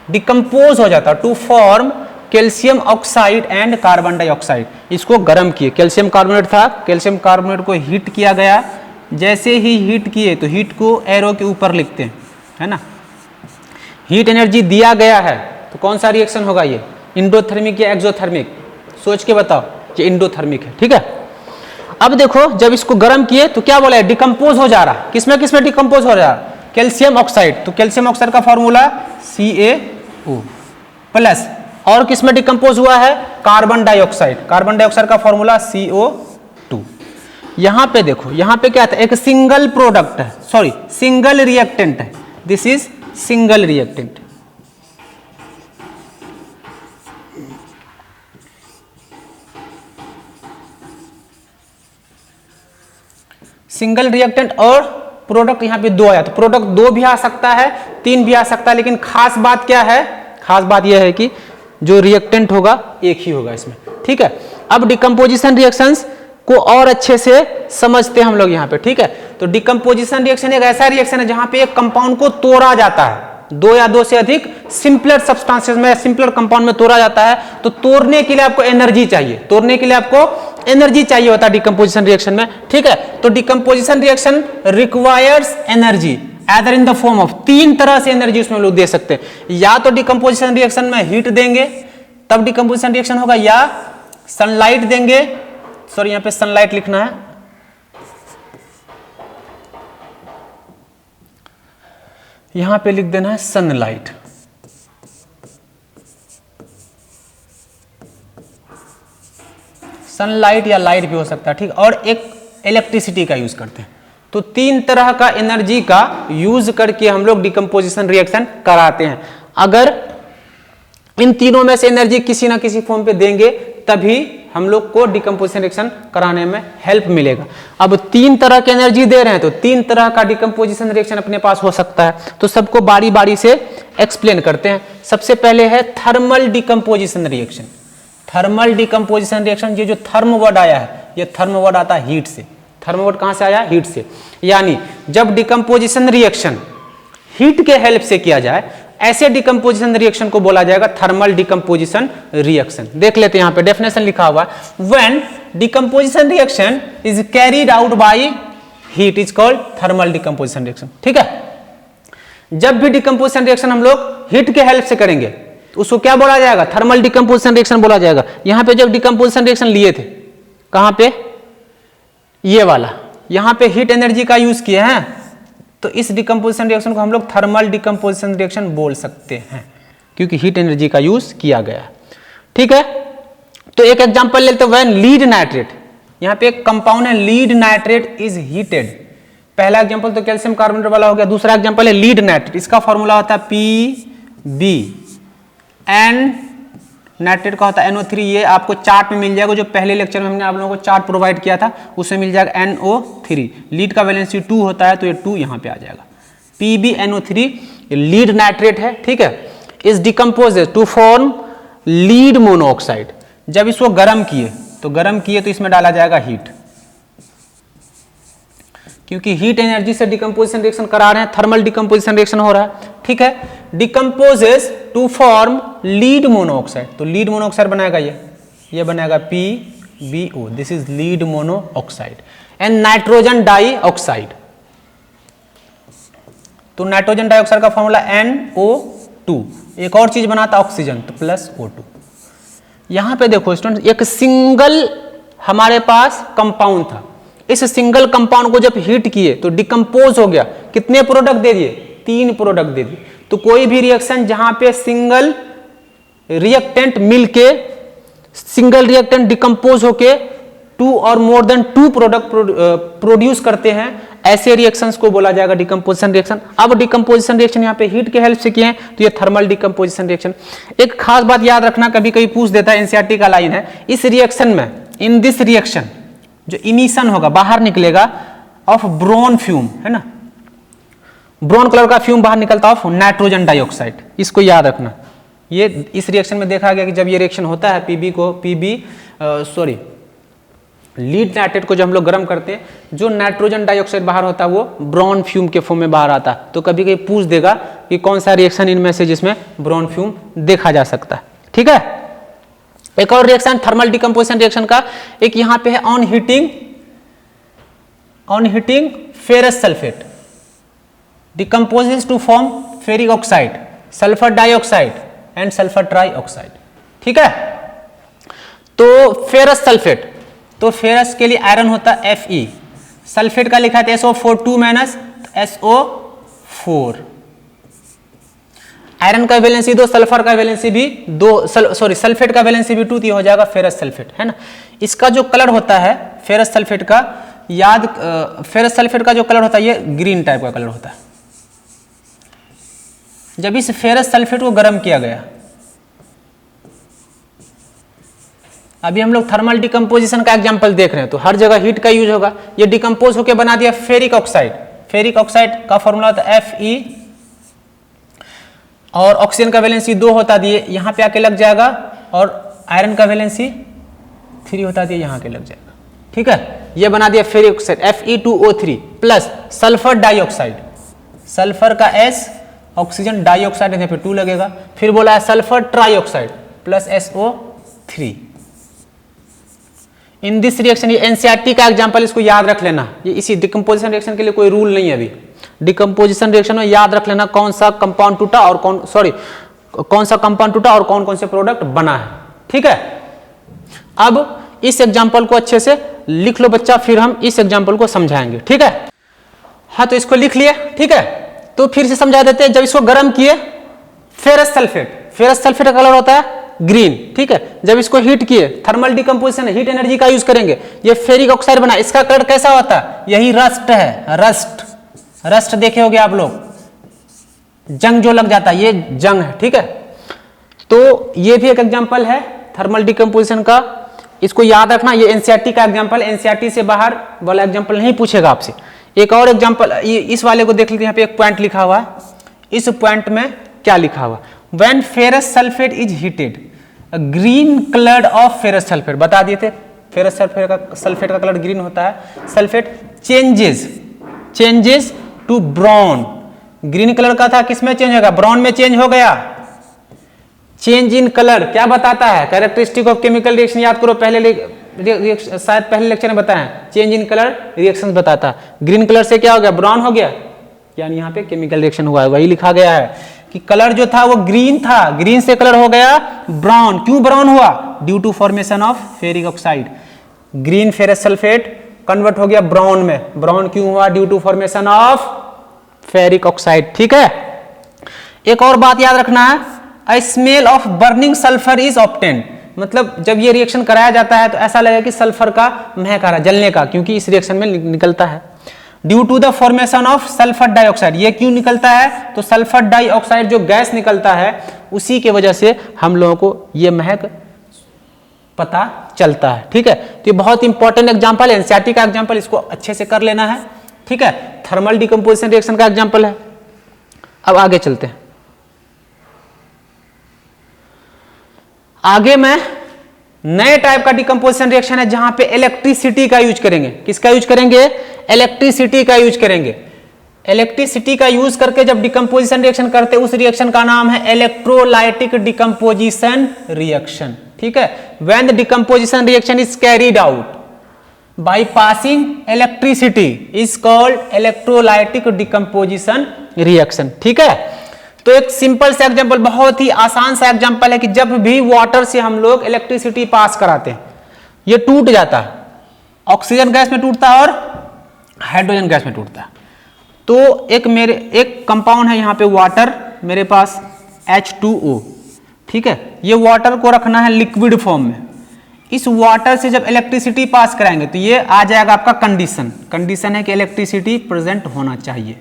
डिकम्पोज हो जाता है, to form calcium oxide and carbon dioxide. इसको गर्म किए, कैल्शियम कार्बोनेट था, कैल्शियम कार्बोनेट को हीट किया गया, जैसे ही हीट किए तो हीट को एरो के ऊपर लिखते हैं, है ना, हीट एनर्जी दिया गया है, तो कौन सा रिएक्शन होगा ये, इंडोथर्मिक या एक्सोथर्मिक, सोच के बताओ, ये इंडोथर्मिक है। ठीक है, अब देखो जब इसको गर्म किए तो क्या बोला है, डिकम्पोज हो जा रहा, किसमें किसमें डिकम्पोज हो रहा, कैल्शियम ऑक्साइड, तो कैल्शियम ऑक्साइड का फॉर्मूला CaO प्लस, और किसमें डिकम्पोज हुआ है, कार्बन डाइऑक्साइड, कार्बन डाइऑक्साइड का फॉर्मूला CO2। यहां पे देखो, यहां पे क्या था, एक सिंगल प्रोडक्ट है, सॉरी सिंगल रिएक्टेंट है, this is single reactant. Single reactant और प्रोडक्ट यहां पे दो आया, तो प्रोडक्ट दो भी आ सकता है, तीन भी आ सकता है, लेकिन खास बात क्या है, खास बात यह है कि जो रिएक्टेंट होगा एक ही होगा इसमें। ठीक है, अब डिकम्पोजिशन रिएक्शंस को और अच्छे से समझते हैं हम लोग यहाँ पे। ठीक है, तो डिकम्पोजिशन रिएक्शन एक ऐसा रिएक्शन है जहां पे एक कंपाउंड को तोड़ा जाता है, दो या दो से अधिक सिंपलर सब्सटेंसेस में, सिंपलर कंपाउंड में तोड़ा जाता है, तो तोड़ने के लिए आपको एनर्जी चाहिए, तोड़ने के लिए आपको एनर्जी चाहिए होता है डिकम्पोजिशन रिएक्शन में। ठीक है, तो decomposition reaction requires energy either in the form of, तीन तरह से एनर्जी उसमें लोग दे सकते हैं, या तो डिकम्पोजिशन रिएक्शन में हीट देंगे तब डिकम्पोजिशन रिएक्शन होगा, या सनलाइट देंगे, सॉरी यहां पे सनलाइट लिखना है, यहां पे लिख देना है सनलाइट। सनलाइट या लाइट भी हो सकता है, ठीक। और एक इलेक्ट्रिसिटी का यूज करते हैं। तो 3 तरह का एनर्जी का यूज करके हम लोग डिकम्पोजिशन रिएक्शन कराते हैं। अगर इन तीनों में से एनर्जी किसी ना किसी फॉर्म पे देंगे तभी हम लोग को डिकम्पोजिशन रिएक्शन कराने में हेल्प मिलेगा। अब 3 तरह की एनर्जी दे रहे हैं तो 3 तरह का डिकम्पोजिशन रिएक्शन अपने पास हो सकता है। तो सबको बारी बारी से एक्सप्लेन करते हैं। सबसे पहले है thermal decomposition reaction. Thermal decomposition reaction, ये जो थर्म वर्ड आया है, ये थर्म वर्ड आता है हीट से। थर्म वर्ड कहां से आया? हीट से। यानी जब डिकम्पोजिशन रिएक्शन हीट के हेल्प से किया जाए, ऐसे डिकम्पोजिशन रिएक्शन को बोला जाएगा थर्मल डिकम्पोजिशन रिएक्शन। देख लेते हैं, यहां पे डेफिनेशन लिखा हुआ है, when decomposition reaction is carried out by heat is called thermal decomposition reaction. ठीक है, जब भी डिकम्पोजिशन रिएक्शन हम लोग हीट के हेल्प से करेंगे तो उसको क्या बोला जाएगा? थर्मल डिकम्पोजिशन रिएक्शन बोला जाएगा। यहां पे जब डिकम्पोजिशन रिएक्शन लिए थे, कहां पे? ये वाला, यहां पे हीट एनर्जी का यूज किए हैं, तो इस डिकम्पोजिशन रिएक्शन को हम लोग थर्मल डिकम्पोजिशन रिएक्शन बोल सकते हैं, क्योंकि हीट एनर्जी का यूज किया गया है। ठीक है, तो एक एग्जांपल लेते हैं, व्हेन लीड नाइट्रेट, यहां पे एक कंपाउंड है लीड नाइट्रेट इज हीटेड। पहला एग्जांपल तो कैल्शियम कार्बोनेट वाला हो गया। दूसरा एग्जांपल है लीड नाइट्रेट, इसका फॉर्मूला होता है PB, एन नाइट्रेट का होता है NO3। ये आपको चार्ट में मिल जाएगा, जो पहले लेक्चर में हमने आप लोगों को चार्ट प्रोवाइड किया था उसमें मिल जाएगा NO3। लीड का वैलेंसी 2 होता है, तो ये 2 यहां पे आ जाएगा। PbNO3 लीड नाइट्रेट है। ठीक है, is decomposes to form lead monoxide. जब इसको गर्म किए तो इसमें डाला जाएगा हीट, क्योंकि हीट एनर्जी से डिकम्पोजिशन रिएक्शन करा रहे हैं, थर्मल डिकम्पोजिशन रिएक्शन हो रहा है। ठीक है, decomposes to form lead monoxide, तो लीड मोनोऑक्साइड बनाएगा, ये बनाएगा PbO, this is lead monoxide. And nitrogen dioxide, तो नाइट्रोजन डाइऑक्साइड का फॉर्मूला NO2। एक और चीज बनाता ऑक्सीजन, तो +O2। यहां पे देखो स्टूडेंट, एक सिंगल हमारे पास कंपाउंड था, इस सिंगल कंपाउंड को जब हीट किए तो डिकम्पोज हो गया। कितने प्रोडक्ट दे दिए? 3 प्रोडक्ट दे दिए। तो कोई भी रिएक्शन जहां पे सिंगल रिएक्टेंट मिलके, सिंगल रिएक्टेंट डिकम्पोज होके 2 और मोर देन 2 प्रोडक्ट प्रोड्यूस करते हैं, ऐसे रिएक्शंस को बोला जाएगा डिकम्पोजिशन रिएक्शन। अब डिकम्पोजिशन रिएक्शन यहाँ पे हीट के हेल्प से किए हैं, तो ये थर्मल डिकम्पोजिशन रिएक्शन। एक खास बात याद रखना, कभी कभी पूछ देता है, एनसीईआरटी का लाइन है, इस रिएक्शन में, इन दिस रिएक्शन, जो इमिशन होगा, बाहर निकलेगा ऑफ ब्रोन फ्यूम, है ना, ब्राउन कलर का फ्यूम बाहर निकलता ऑफ नाइट्रोजन डाइऑक्साइड। इसको याद रखना। ये इस रिएक्शन में देखा गया कि जब ये रिएक्शन होता है, लीड नाइट्रेट को जब हम लोग गर्म करते हैं, जो नाइट्रोजन डाइऑक्साइड बाहर होता है वो ब्राउन फ्यूम के फॉर्म में बाहर आता है। तो कभी कभी पूछ देगा कि कौन सा रिएक्शन इनमें से जिसमें ब्राउन फ्यूम देखा जा सकता है। ठीक है, एक और रिएक्शन थर्मल डिकम्पोजिशन रिएक्शन का, एक यहां पे है on heating ferrous sulphate decomposes to form ferric oxide, sulphur dioxide and sulphur trioxide. ठीक है, तो फेरस सल्फेट, तो फेरस के लिए आयरन होता है Fe, सल्फेट का लिखा है SO4 SO4। आयरन का वैलेंसी 2, सल्फर का वैलेंसी भी 2, सल्फेट का वैलेंसी भी 2, तो हो जाएगा फेरस सल्फेट, है ना। इसका जो कलर होता है फेरस सल्फेट का, फेरस सल्फेट का जो कलर होता है ये ग्रीन टाइप का कलर होता है। जब इस फेरस सल्फेट को गर्म किया गया, अभी हम लोग थर्मल डिकम्पोजिशन का एग्जांपल देख रहे हैं, तो हर जगह हीट का यूज होगा। ये डिकम्पोज होकर बना दिया फेरिक ऑक्साइड। फेरिक ऑक्साइड का फॉर्मूला होता है Fe, और ऑक्सीजन का वैलेंसी 2 होता दिए, यहां पे आके लग जाएगा, और आयरन का वैलेंसी 3 होता दिए, यहां के लग जाएगा। ठीक है, ये बना दिया ferric oxide Fe2O3 plus sulphur dioxide, sulphur का S, ऑक्सीजन डाइऑक्साइड यहाँ पे 2 लगेगा। फिर बोला है sulphur trioxide plus SO3। In this reaction, ये एनसीईआरटी का एग्जांपल, इसको याद रख लेना। ये इसी डिकम्पोजिशन रिएक्शन के लिए कोई रूल नहीं है अभी। डिकम्पोजिशन रिएक्शन में याद रख लेना कौन सा कंपाउंड टूटा और कौन सा कंपाउंड टूटा और कौन कौन से प्रोडक्ट बना है। ठीक है, अब इस एग्जांपल को अच्छे से लिख लो बच्चा, फिर हम इस एग्जांपल को समझाएंगे। ठीक है, हाँ, तो इसको लिख लिए। ठीक है, तो फिर से समझा देते हैं, जब इसको गर्म किए फेरस सल्फेट का कलर होता है ग्रीन, ठीक है। जब इसको हीट किए, थर्मल डिकम्पोजिशन, हीट एनर्जी का यूज करेंगे, ये फेरिक ऑक्साइड बना, इसका कलर कैसा होता है, यही रस्ट है, रस्ट देखे होगे आप लोग, जंग जो लग जाता है, ये जंग है, ठीक है। तो ये भी एक एग्जांपल है थर्मल डिकम्पोजिशन का, इसको याद रखना, ये एनसीईआरटी का एग्जांपल, एनसीईआरटी से बाहर वाला एग्जांपल नहीं पूछेगा आपसे। एक और एग्जांपल, इस वाले को देख लीजिए, यहाँ पे एक पॉइंट लिखा हुआ है, इस पॉइंट में क्या लिखा हुआ, when ferrous sulphate is heated green colour of ferrous sulphate, बता दिए थे फेरस सल्फेट का कलर ग्रीन होता है, sulphate changes to brown, green colour का था, किसमें चेंज होगा, ब्राउन में चेंज हो गया। चेंज इन कलर क्या बताता है, कैरेक्टरिस्टिक ऑफ केमिकल रिएक्शन, याद करो पहले शायद पहले लेक्चर में बताया, चेंज इन कलर रिएक्शन बताता है, ग्रीन कलर से क्या हो गया, ब्राउन हो गया, यानी यहाँ पे केमिकल रिएक्शन हुआ है, वही लिखा गया है कि कलर जो था वो ग्रीन था, ग्रीन से कलर हो गया ब्राउन, क्यों ब्राउन हुआ, due to formation of ferric oxide, green ferrous sulphate convert हो गया ब्राउन में, ब्राउन क्यों हुआ, due to formation of ferric oxide, ठीक है। एक और बात याद रखना है, a smell of burning sulphur is obtained, मतलब जब ये रिएक्शन कराया जाता है तो ऐसा लगेगा कि सल्फर का महक आ रहा है, जलने का, क्योंकि इस रिएक्शन में निकलता है due to the formation of sulphur dioxide, ये क्यों निकलता है, तो सल्फर डाइऑक्साइड जो गैस निकलता है उसी के वजह से हम लोगों को ये महक पता चलता है, ठीक है। तो ये बहुत इंपॉर्टेंट एग्जांपल है, एनसीईआरटी का एग्जांपल, इसको अच्छे से कर लेना है, ठीक है, थर्मल डिकम्पोजिशन रिएक्शन का एग्जांपल है। अब आगे चलते हैं, आगे में नए टाइप का डिकम्पोजिशन रिएक्शन है जहां पे इलेक्ट्रिसिटी का यूज करेंगे, किसका यूज करेंगे, इलेक्ट्रिसिटी का यूज करेंगे। इलेक्ट्रिसिटी का यूज करके जब डिकम्पोजिशन रिएक्शन करते हैं, उस रिएक्शन का नाम है इलेक्ट्रोलाइटिक डिकम्पोजिशन रिएक्शन, ठीक है। When the decomposition reaction is carried out by passing electricity is called electrolytic decomposition reaction, ठीक है। तो एक सिंपल सा एग्जांपल, बहुत ही आसान सा एग्जांपल है कि जब भी वाटर से हम लोग इलेक्ट्रिसिटी पास कराते हैं, ये टूट जाता है, ऑक्सीजन गैस में टूटता है और हाइड्रोजन गैस में टूटता है। तो एक कंपाउंड है यहाँ पे वाटर, मेरे पास H2O, ठीक है, ये वाटर को रखना है लिक्विड फॉर्म में, इस वाटर से जब इलेक्ट्रिसिटी पास कराएंगे तो ये आ जाएगा आपका कंडीशन है कि इलेक्ट्रिसिटी प्रेजेंट होना चाहिए,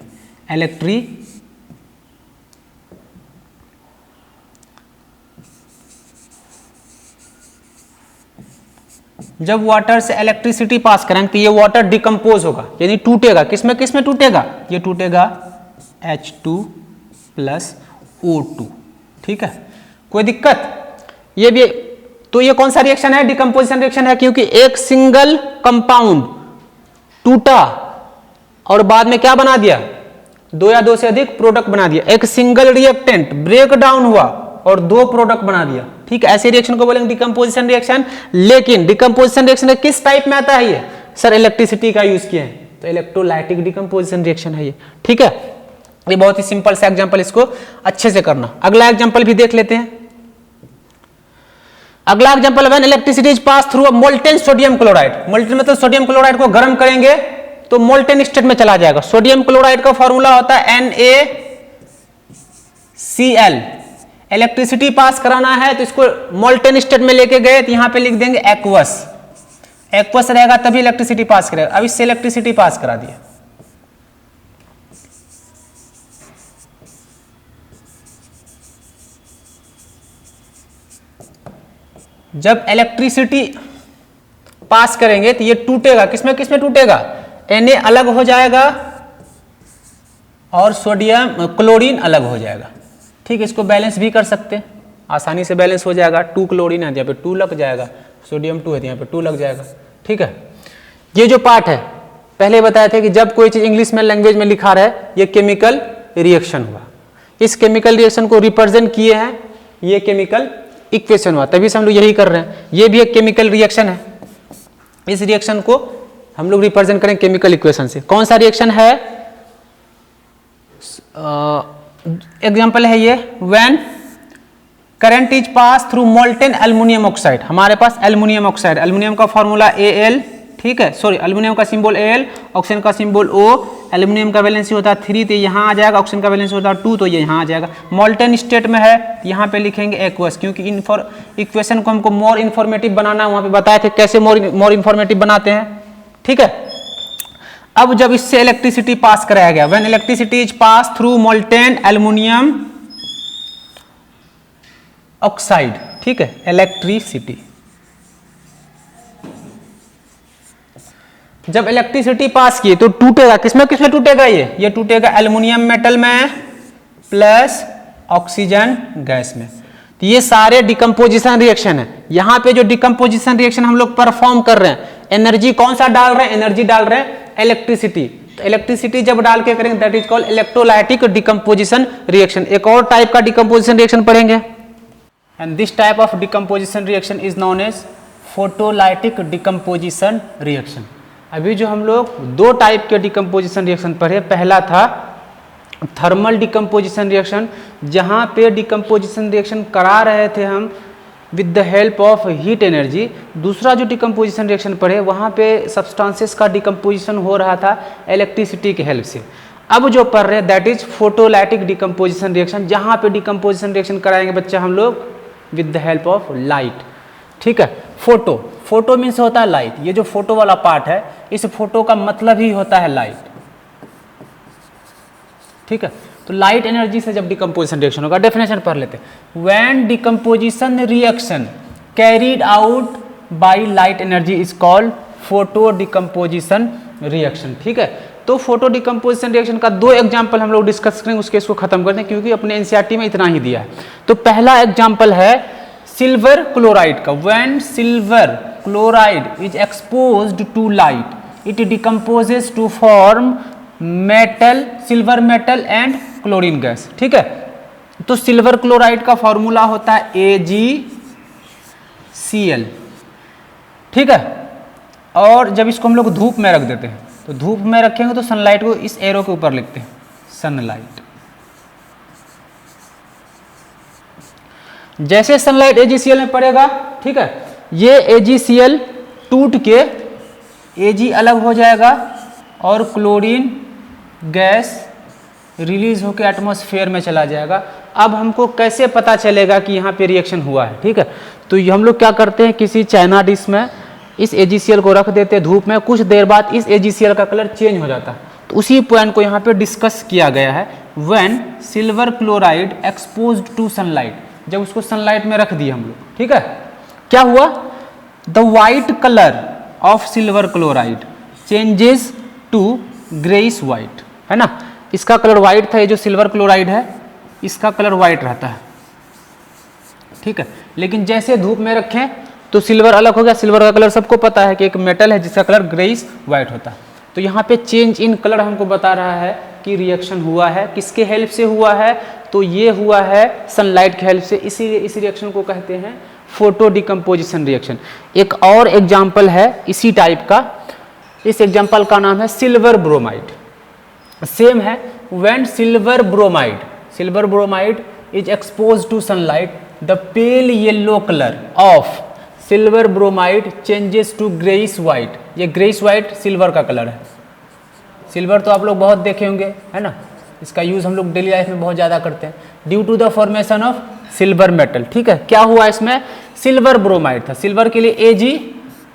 जब वाटर से इलेक्ट्रिसिटी पास करेंगे तो ये वाटर डिकम्पोज होगा, यानी टूटेगा, किसमें टूटेगा, ये टूटेगा H2+O2, ठीक है, कोई दिक्कत, ये भी। तो ये कौन सा रिएक्शन है, डिकम्पोजिशन रिएक्शन है, क्योंकि एक सिंगल कंपाउंड टूटा और बाद में क्या बना दिया, दो या दो से अधिक प्रोडक्ट बना दिया, एक सिंगल रिएक्टेंट ब्रेक डाउन हुआ और दो प्रोडक्ट बना दिया, ठीक है, ऐसे रिएक्शन को बोलेंगे डिकम्पोजिशन रिएक्शन। लेकिन डिकम्पोजिशन रिएक्शन किस टाइप में आता है, ये सर इलेक्ट्रिसिटी का यूज किए हैं, तो इलेक्ट्रोलाइटिक डिकम्पोजिशन रिएक्शन है ये, ठीक है। ये बहुत ही सिंपल सा एग्जांपल, इसको अच्छे से करना। अगला एग्जांपल भी देख लेते हैं। अगला example, when electricity is pass through a molten sodium chloride, molten मतलब सोडियम क्लोराइड को गर्म करेंगे तो मोल्टेन स्टेट में चला जाएगा। सोडियम क्लोराइड का फॉर्मूला होता है NaCl। इलेक्ट्रिसिटी पास कराना है तो इसको मोल्टेन स्टेट में लेके गए तो यहां पे लिख देंगे एक्वस रहेगा, तभी इलेक्ट्रिसिटी पास करेगा। अब इससे इलेक्ट्रिसिटी पास करा दिया, जब इलेक्ट्रिसिटी पास करेंगे तो ये टूटेगा, किसमें टूटेगा, Na अलग हो जाएगा और सोडियम क्लोरीन अलग हो जाएगा, ठीक है। इसको बैलेंस भी कर सकते हैं, आसानी से बैलेंस हो जाएगा, 2 क्लोरीन है यहाँ पे 2 लग जाएगा, सोडियम 2 है यहाँ पे 2 लग जाएगा, ठीक है। ये जो पार्ट है पहले बताया था कि जब कोई चीज इंग्लिश में लैंग्वेज में लिखा रहा है, ये केमिकल रिएक्शन हुआ, इस केमिकल रिएक्शन को रिप्रेजेंट किए हैं, ये केमिकल इक्वेशन हुआ, तभी से हम लोग यही कर रहे हैं। ये भी एक केमिकल रिएक्शन है, इस रिएक्शन को हम लोग रिप्रेजेंट करें केमिकल इक्वेशन से। कौन सा रिएक्शन है, एग्जांपल है ये, when current is pass through molten aluminium oxide, हमारे पास एल्युमिनियम ऑक्साइड, एल्युमिनियम का फॉर्मूला Al, ठीक है, सॉरी एल्युमिनियम का सिंबल Al, ऑक्सीजन का सिंबल O, एल्यूमिनियम का वैलेंसी होता है 3 तो यहाँ आ जाएगा, ऑक्सीजन का वैलेंसी होता है 2 तो ये यहाँ आ जाएगा। मॉल्टन स्टेट में है यहाँ पे लिखेंगे एक्वस, क्योंकि इक्वेशन को हमको मोर इन्फॉर्मेटिव बनाना है, वहाँ पे बताए थे कैसे मोर इन्फॉर्मेटिव बनाते हैं। ठीक है, अब जब इससे इलेक्ट्रिसिटी पास कराया गया, when electricity is pass through molten aluminium oxide, ठीक है, इलेक्ट्रिसिटी, जब इलेक्ट्रिसिटी पास की तो टूटेगा, किसमें किसमें टूटेगा, ये टूटेगा एल्युमिनियम मेटल में प्लस ऑक्सीजन गैस में। तो ये सारे डिकम्पोजिशन रिएक्शन है। यहां पे जो डिकम्पोजिशन रिएक्शन हम लोग परफॉर्म कर रहे हैं, एनर्जी कौन सा डाल रहे हैं, एनर्जी डाल रहे हैं इलेक्ट्रिसिटी। तो इलेक्ट्रिसिटी जब डाल के करेंगे that is called electrolytic decomposition reaction. एक और टाइप का डिकम्पोजिशन रिएक्शन पढ़ेंगे, and this type of decomposition reaction is known as photolytic decomposition reaction. अभी जो हम लोग दो टाइप के डिकम्पोजिशन रिएक्शन पढ़े, पहला था थर्मल डिकम्पोजिशन रिएक्शन, जहाँ पे डिकम्पोजिशन रिएक्शन करा रहे थे हम with the help of heat energy. दूसरा जो डिकम्पोजिशन रिएक्शन पढ़े वहाँ पे सब्सटेंसेस का डिकम्पोजिशन हो रहा था इलेक्ट्रिसिटी के हेल्प से। अब जो पढ़ रहे हैं that is photolytic decomposition reaction, जहाँ पे डिकम्पोजिशन रिएक्शन कराएंगे बच्चा हम लोग with the help of light. ठीक है, फोटो मीन्स होता है लाइट। ये जो फोटो वाला पार्ट है, इस फोटो का मतलब ही होता है लाइट। ठीक है, तो लाइट एनर्जी से जब डिकम्पोजिशन रिएक्शन होगा, डेफिनेशन पढ़ लेते हैं। When decomposition reaction carried out by light energy is called photo decomposition reaction. ठीक है, तो फोटो डिकम्पोजिशन रिएक्शन का दो एग्जांपल हम लोग डिस्कस करेंगे, उसके इसको खत्म करते हैं क्योंकि अपने एनसीईआरटी में इतना ही दिया है। तो पहला एग्जांपल है सिल्वर क्लोराइड का। When silver chloride is exposed to light it decomposes to form metal, silver metal and chlorine gas. ठीक है, तो सिल्वर क्लोराइड का फॉर्मूला होता है AgCl। ठीक है, और जब इसको हम लोग धूप में रख देते हैं, तो धूप में रखेंगे तो सनलाइट को इस एरो के ऊपर लिखते हैं सनलाइट। जैसे सनलाइट AgCl में पड़ेगा, ठीक है, ये AgCl टूट के Ag अलग हो जाएगा और क्लोरीन गैस रिलीज होकर एटमॉस्फेयर में चला जाएगा। अब हमको कैसे पता चलेगा कि यहाँ पे रिएक्शन हुआ है? ठीक है, तो हम लोग क्या करते हैं, किसी चाइना डिश में इस AgCl को रख देते हैं धूप में, कुछ देर बाद इस AgCl का कलर चेंज हो जाता है। तो उसी पॉइंट को यहाँ पे डिस्कस किया गया है। When silver chloride exposed to sunlight, जब उसको सनलाइट में रख दिए हम लोग, ठीक है, क्या हुआ, the white colour of silver chloride changes to greyish white, है ना। इसका कलर वाइट था, ये जो सिल्वर क्लोराइड है इसका कलर वाइट रहता है। ठीक है, लेकिन जैसे धूप में रखें तो सिल्वर अलग हो गया। सिल्वर का कलर सबको पता है कि एक मेटल है जिसका कलर ग्रेइश वाइट होता है। तो यहाँ पे चेंज इन कलर हमको बता रहा है कि रिएक्शन हुआ है। किसके हेल्प से हुआ है? तो ये हुआ है सनलाइट के हेल्प से, इसीलिए इस रिएक्शन को कहते हैं फोटो डिकम्पोजिशन रिएक्शन। एक और एग्जाम्पल है इसी टाइप का, इस एग्जाम्पल का नाम है सिल्वर ब्रोमाइड। सेम है, when silver bromide is expose to sunlight the pale yellow colour of silver bromide changes to greyish white. ये ग्रेइश वाइट सिल्वर का कलर है। सिल्वर तो आप लोग बहुत देखे होंगे, है ना, इसका यूज हम लोग डेली लाइफ में बहुत ज़्यादा करते हैं due to the formation of silver metal. ठीक है, क्या हुआ इसमें, सिल्वर ब्रोमाइड था, सिल्वर के लिए Ag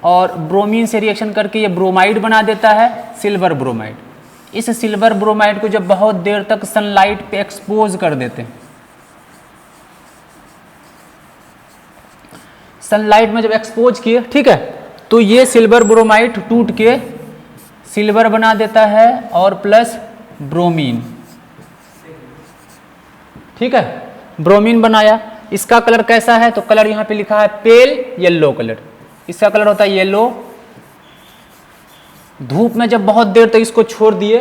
और ब्रोमीन से रिएक्शन करके ये ब्रोमाइड बना देता है सिल्वर ब्रोमाइड। इस सिल्वर ब्रोमाइड को जब बहुत देर तक सनलाइट पे एक्सपोज कर देते हैं, सनलाइट में जब एक्सपोज किए, ठीक है, तो ये सिल्वर ब्रोमाइड टूट के सिल्वर बना देता है और प्लस ब्रोमीन। ठीक है, ब्रोमीन बनाया। इसका कलर कैसा है? तो कलर यहाँ पे लिखा है पेल येलो कलर। इसका कलर होता है येलो। धूप में जब बहुत देर तक इसको छोड़ दिए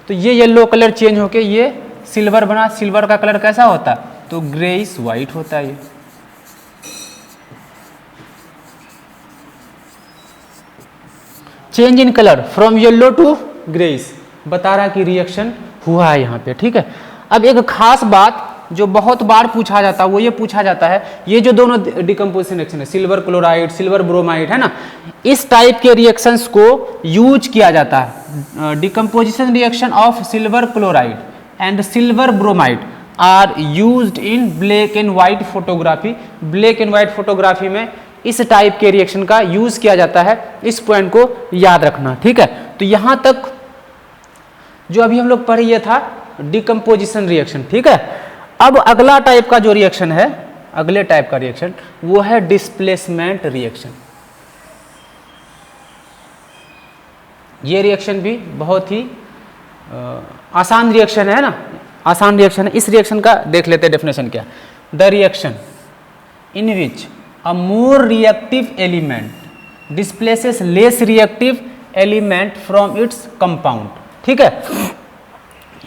तो ये येलो कलर चेंज होके ये सिल्वर बना। सिल्वर का कलर कैसा होता है? तो ग्रेइश वाइट होता है। ये change in colour from yellow to greyish बता रहा है कि रिएक्शन हुआ है यहाँ पे। ठीक है, अब एक खास बात जो बहुत बार पूछा जाता है वो ये पूछा जाता है, ये जो दोनों डिकम्पोजिशन रिएक्शन है, सिल्वर क्लोराइड, सिल्वर ब्रोमाइड, है ना, इस टाइप के रिएक्शंस को यूज किया जाता है। Decomposition reaction of silver chloride and silver bromide are used in black and white photography. Black and white photography में इस टाइप के रिएक्शन का यूज किया जाता है, इस पॉइंट को याद रखना, ठीक है। तो यहां तक जो अभी हम लोग पढ़े ये था डिकम्पोजिशन रिएक्शन, ठीक है। अब अगला टाइप का जो रिएक्शन है, अगले टाइप का रिएक्शन वो है डिस्प्लेसमेंट रिएक्शन। ये रिएक्शन भी बहुत ही आसान रिएक्शन है ना, आसान रिएक्शन है। इस रिएक्शन का देख लेते हैं डेफिनेशन क्या। The reaction in which a more reactive element displaces less reactive element from its compound, ठीक है।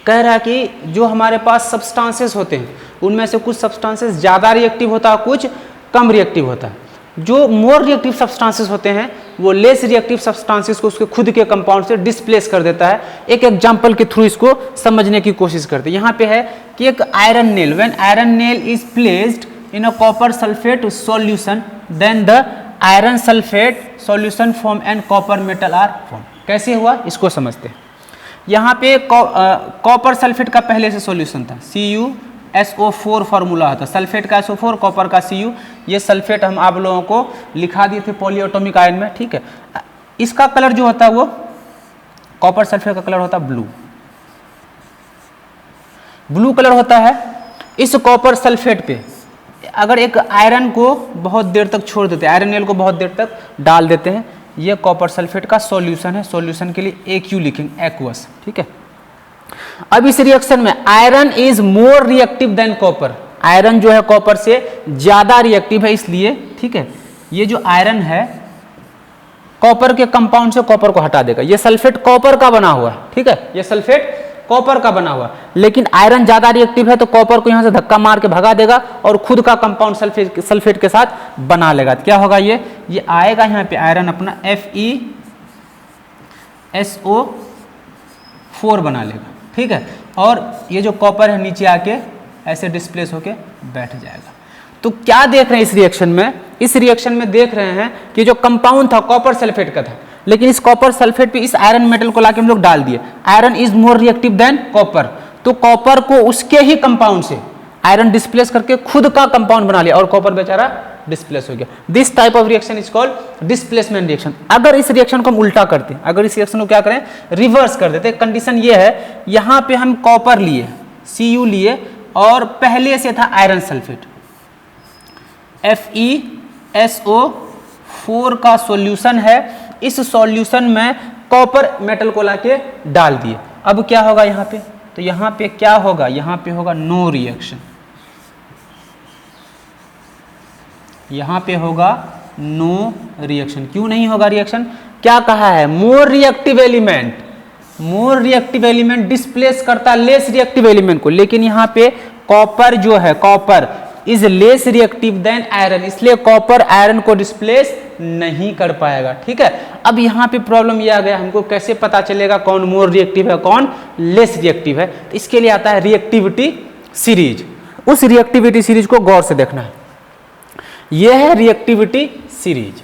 कह रहा है कि जो हमारे पास सब्सटेंसेस होते हैं उनमें से कुछ सब्सटेंसेस ज़्यादा रिएक्टिव होता है, कुछ कम रिएक्टिव होता है। जो मोर रिएक्टिव सब्सटेंसेस होते हैं वो लेस रिएक्टिव सब्सटेंसेस को उसके खुद के कंपाउंड से डिस्प्लेस कर देता है। एक एग्जांपल के थ्रू इसको समझने की कोशिश करते हैं। यहाँ पे है कि एक iron nail, when iron nail is placed in a copper sulphate solution then the iron sulphate solution form and copper metal are form. कैसे हुआ इसको समझते हैं। यहाँ पे कॉपर सल्फेट का पहले से सॉल्यूशन था, CuSO4 फार्मूला था, सल्फेट का SO4, कॉपर का Cu। ये सल्फेट हम आप लोगों को लिखा दिए थे पॉलीएटॉमिक आयन में, ठीक है। इसका कलर जो होता है वो कॉपर सल्फेट का कलर होता है ब्लू, ब्लू कलर होता है। इस कॉपर सल्फेट पे अगर एक आयरन को बहुत देर तक छोड़ देते हैं, आयरन नेल को बहुत देर तक डाल देते हैं, ये कॉपर सल्फेट का सॉल्यूशन है। सॉल्यूशन के लिए AQ लिखेंगे, एक्वस, ठीक है। अब इस रिएक्शन में iron is more reactive than copper, iron जो है कॉपर से ज्यादा रिएक्टिव है, इसलिए, ठीक है, ये जो आयरन है कॉपर के कंपाउंड से कॉपर को हटा देगा। ये सल्फेट कॉपर का बना हुआ है, ठीक है, ये सल्फेट कॉपर का बना हुआ, लेकिन आयरन ज्यादा रिएक्टिव है तो कॉपर को यहां से धक्का मार के भगा देगा और खुद का कंपाउंड सल्फेट के साथ बना लेगा। तो क्या होगा, ये आएगा यहाँ पे आयरन अपना FeSO4 बना लेगा, ठीक है, और ये जो कॉपर है नीचे आके ऐसे डिस्प्लेस होके बैठ जाएगा। तो क्या देख रहे हैं इस रिएक्शन में, इस रिएक्शन में देख रहे हैं कि जो कंपाउंड था कॉपर सल्फेट का था, लेकिन इस कॉपर सल्फेट पे इस आयरन मेटल को लाके हम लोग डाल दिए। Iron is more reactive than copper, तो कॉपर को उसके ही कंपाउंड से आयरन डिस्प्लेस करके खुद का कंपाउंड बना लिया और कॉपर बेचारा डिस्प्लेस हो गया। This type of reaction is called displacement reaction. अगर इस रिएक्शन को हम उल्टा करते हैं, अगर इस रिएक्शन को क्या करें, रिवर्स कर देते हैं। कंडीशन ये है, यहाँ पे हम कॉपर लिए, Cu लिए और पहले से था आयरन सल्फेट, FeSO4 का सॉल्यूशन है। इस सॉल्यूशन में कॉपर मेटल को लाके डाल दिए। अब क्या होगा यहाँ पे, तो यहाँ पे क्या होगा, यहाँ पे होगा नो रिएक्शन, यहाँ पे होगा नो रिएक्शन। क्यों नहीं होगा रिएक्शन, क्या कहा है, more reactive element, more reactive element displace करता है लेस रिएक्टिव एलिमेंट को, लेकिन यहाँ पे कॉपर जो है, copper is less reactive than iron, इसलिए कॉपर आयरन को डिस्प्लेस नहीं कर पाएगा, ठीक है। अब यहाँ पे प्रॉब्लम ये आ गया, हमको कैसे पता चलेगा कौन मोर रिएक्टिव है कौन लेस रिएक्टिव है। तो इसके लिए आता है रिएक्टिविटी सीरीज। उस रिएक्टिविटी सीरीज को गौर से देखना है। यह है रिएक्टिविटी सीरीज।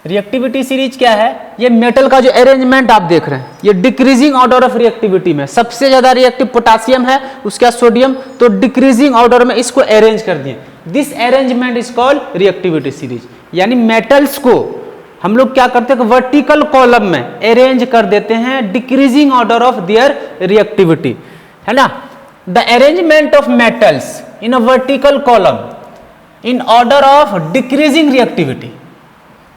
रिएक्टिविटी सीरीज क्या है, ये मेटल का जो अरेंजमेंट आप देख रहे हैं, ये डिक्रीजिंग ऑर्डर ऑफ रिएक्टिविटी में सबसे ज्यादा रिएक्टिव पोटासियम है, उसके बाद सोडियम, तो डिक्रीजिंग ऑर्डर में इसको अरेंज कर दिए। This arrangement is called reactivity series. यानी मेटल्स को हम लोग क्या करते हैं, वर्टिकल कॉलम में अरेंज कर देते हैं decreasing order of their reactivity, है ना। The arrangement of metals in a vertical column in order of decreasing reactivity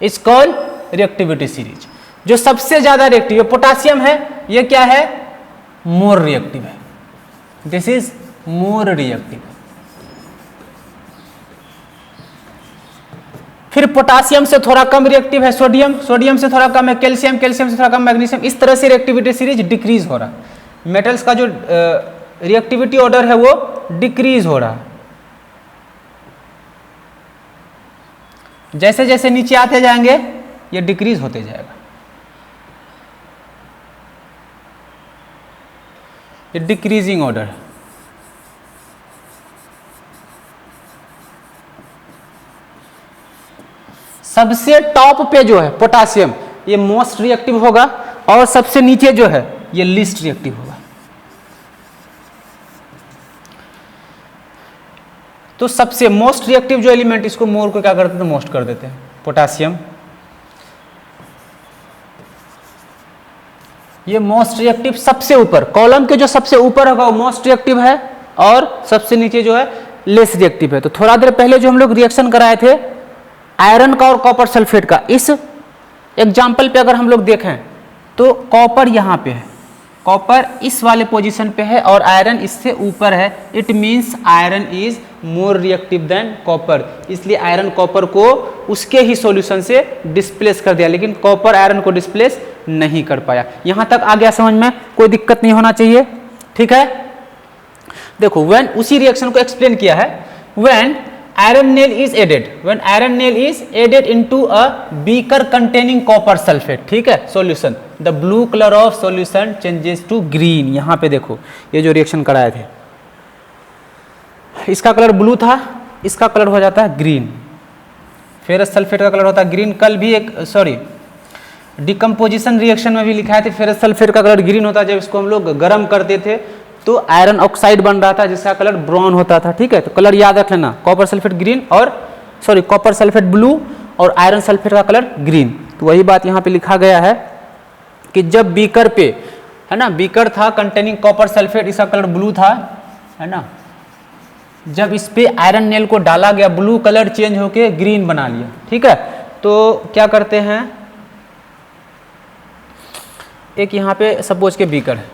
is called reactivity series. जो सबसे ज्यादा रिएक्टिव है पोटासियम है, ये क्या है, मोर रिएक्टिव है, दिस इज मोर रिएक्टिव। फिर पोटासियम से थोड़ा कम रिएक्टिव है सोडियम, सोडियम से थोड़ा कम है कैल्शियम, कैल्शियम से थोड़ा कम मैग्नीशियम। इस तरह से रिएक्टिविटी सीरीज डिक्रीज हो रहा है, मेटल्स का जो रिएक्टिविटी ऑर्डर है वो डिक्रीज हो रहा है। जैसे जैसे नीचे आते जाएंगे ये डिक्रीज होते जाएगा, ये डिक्रीजिंग ऑर्डर है। सबसे टॉप पे जो है पोटासियम ये मोस्ट रिएक्टिव होगा और सबसे नीचे जो है ये लीस्ट रिएक्टिव होगा। तो सबसे मोस्ट रिएक्टिव जो एलिमेंट, इसको मोर को क्या करते हैं, मोस्ट कर देते हैं, पोटासियम। ये मोस्ट रिएक्टिव सबसे ऊपर, कॉलम के जो सबसे ऊपर होगा वो मोस्ट रिएक्टिव है और सबसे नीचे जो है लेस रिएक्टिव है। तो थोड़ा देर पहले जो हम लोग रिएक्शन कराए थे आयरन का और कॉपर सल्फेट का, इस एग्जाम्पल पे अगर हम लोग देखें तो कॉपर यहाँ पे है, कॉपर इस वाले पोजीशन पे है और आयरन इससे ऊपर है। It means iron is more reactive than copper, इसलिए आयरन कॉपर को उसके ही सॉल्यूशन से डिस्प्लेस कर दिया, लेकिन कॉपर आयरन को डिस्प्लेस नहीं कर पाया। यहां तक आ गया समझ में, कोई दिक्कत नहीं होना चाहिए, ठीक है। देखो व्हेन, उसी रिएक्शन को एक्सप्लेन किया है, when iron nail is added, when iron nail is added into a beaker containing copper sulfate, ठीक है, solution, the blue color of solution changes to green। यहाँ पे देखो ये जो रिएक्शन कराए थे इसका कलर ब्लू था, इसका कलर हो जाता है ग्रीन। फेरस सल्फेट का कलर होता है ग्रीन। कल भी एक डिकम्पोजिशन रिएक्शन में भी लिखा है, फेरस सल्फेट का कलर ग्रीन होता है जब इसको हम लोग गर्म करते थे तो आयरन ऑक्साइड बन रहा था जिसका कलर ब्राउन होता था, ठीक है। तो कलर याद रख लेना, कॉपर सल्फेट ग्रीन और कॉपर सल्फेट ब्लू और आयरन सल्फेट का कलर ग्रीन। तो वही बात यहाँ पे लिखा गया है कि जब बीकर पे है ना, बीकर था कंटेनिंग कॉपर सल्फेट, इसका कलर ब्लू था, है ना, जब इस पे आयरन नेल को डाला गया ब्लू कलर चेंज होके ग्रीन बना लिया, ठीक है। तो क्या करते हैं, एक यहाँ पे सपोज के बीकर है,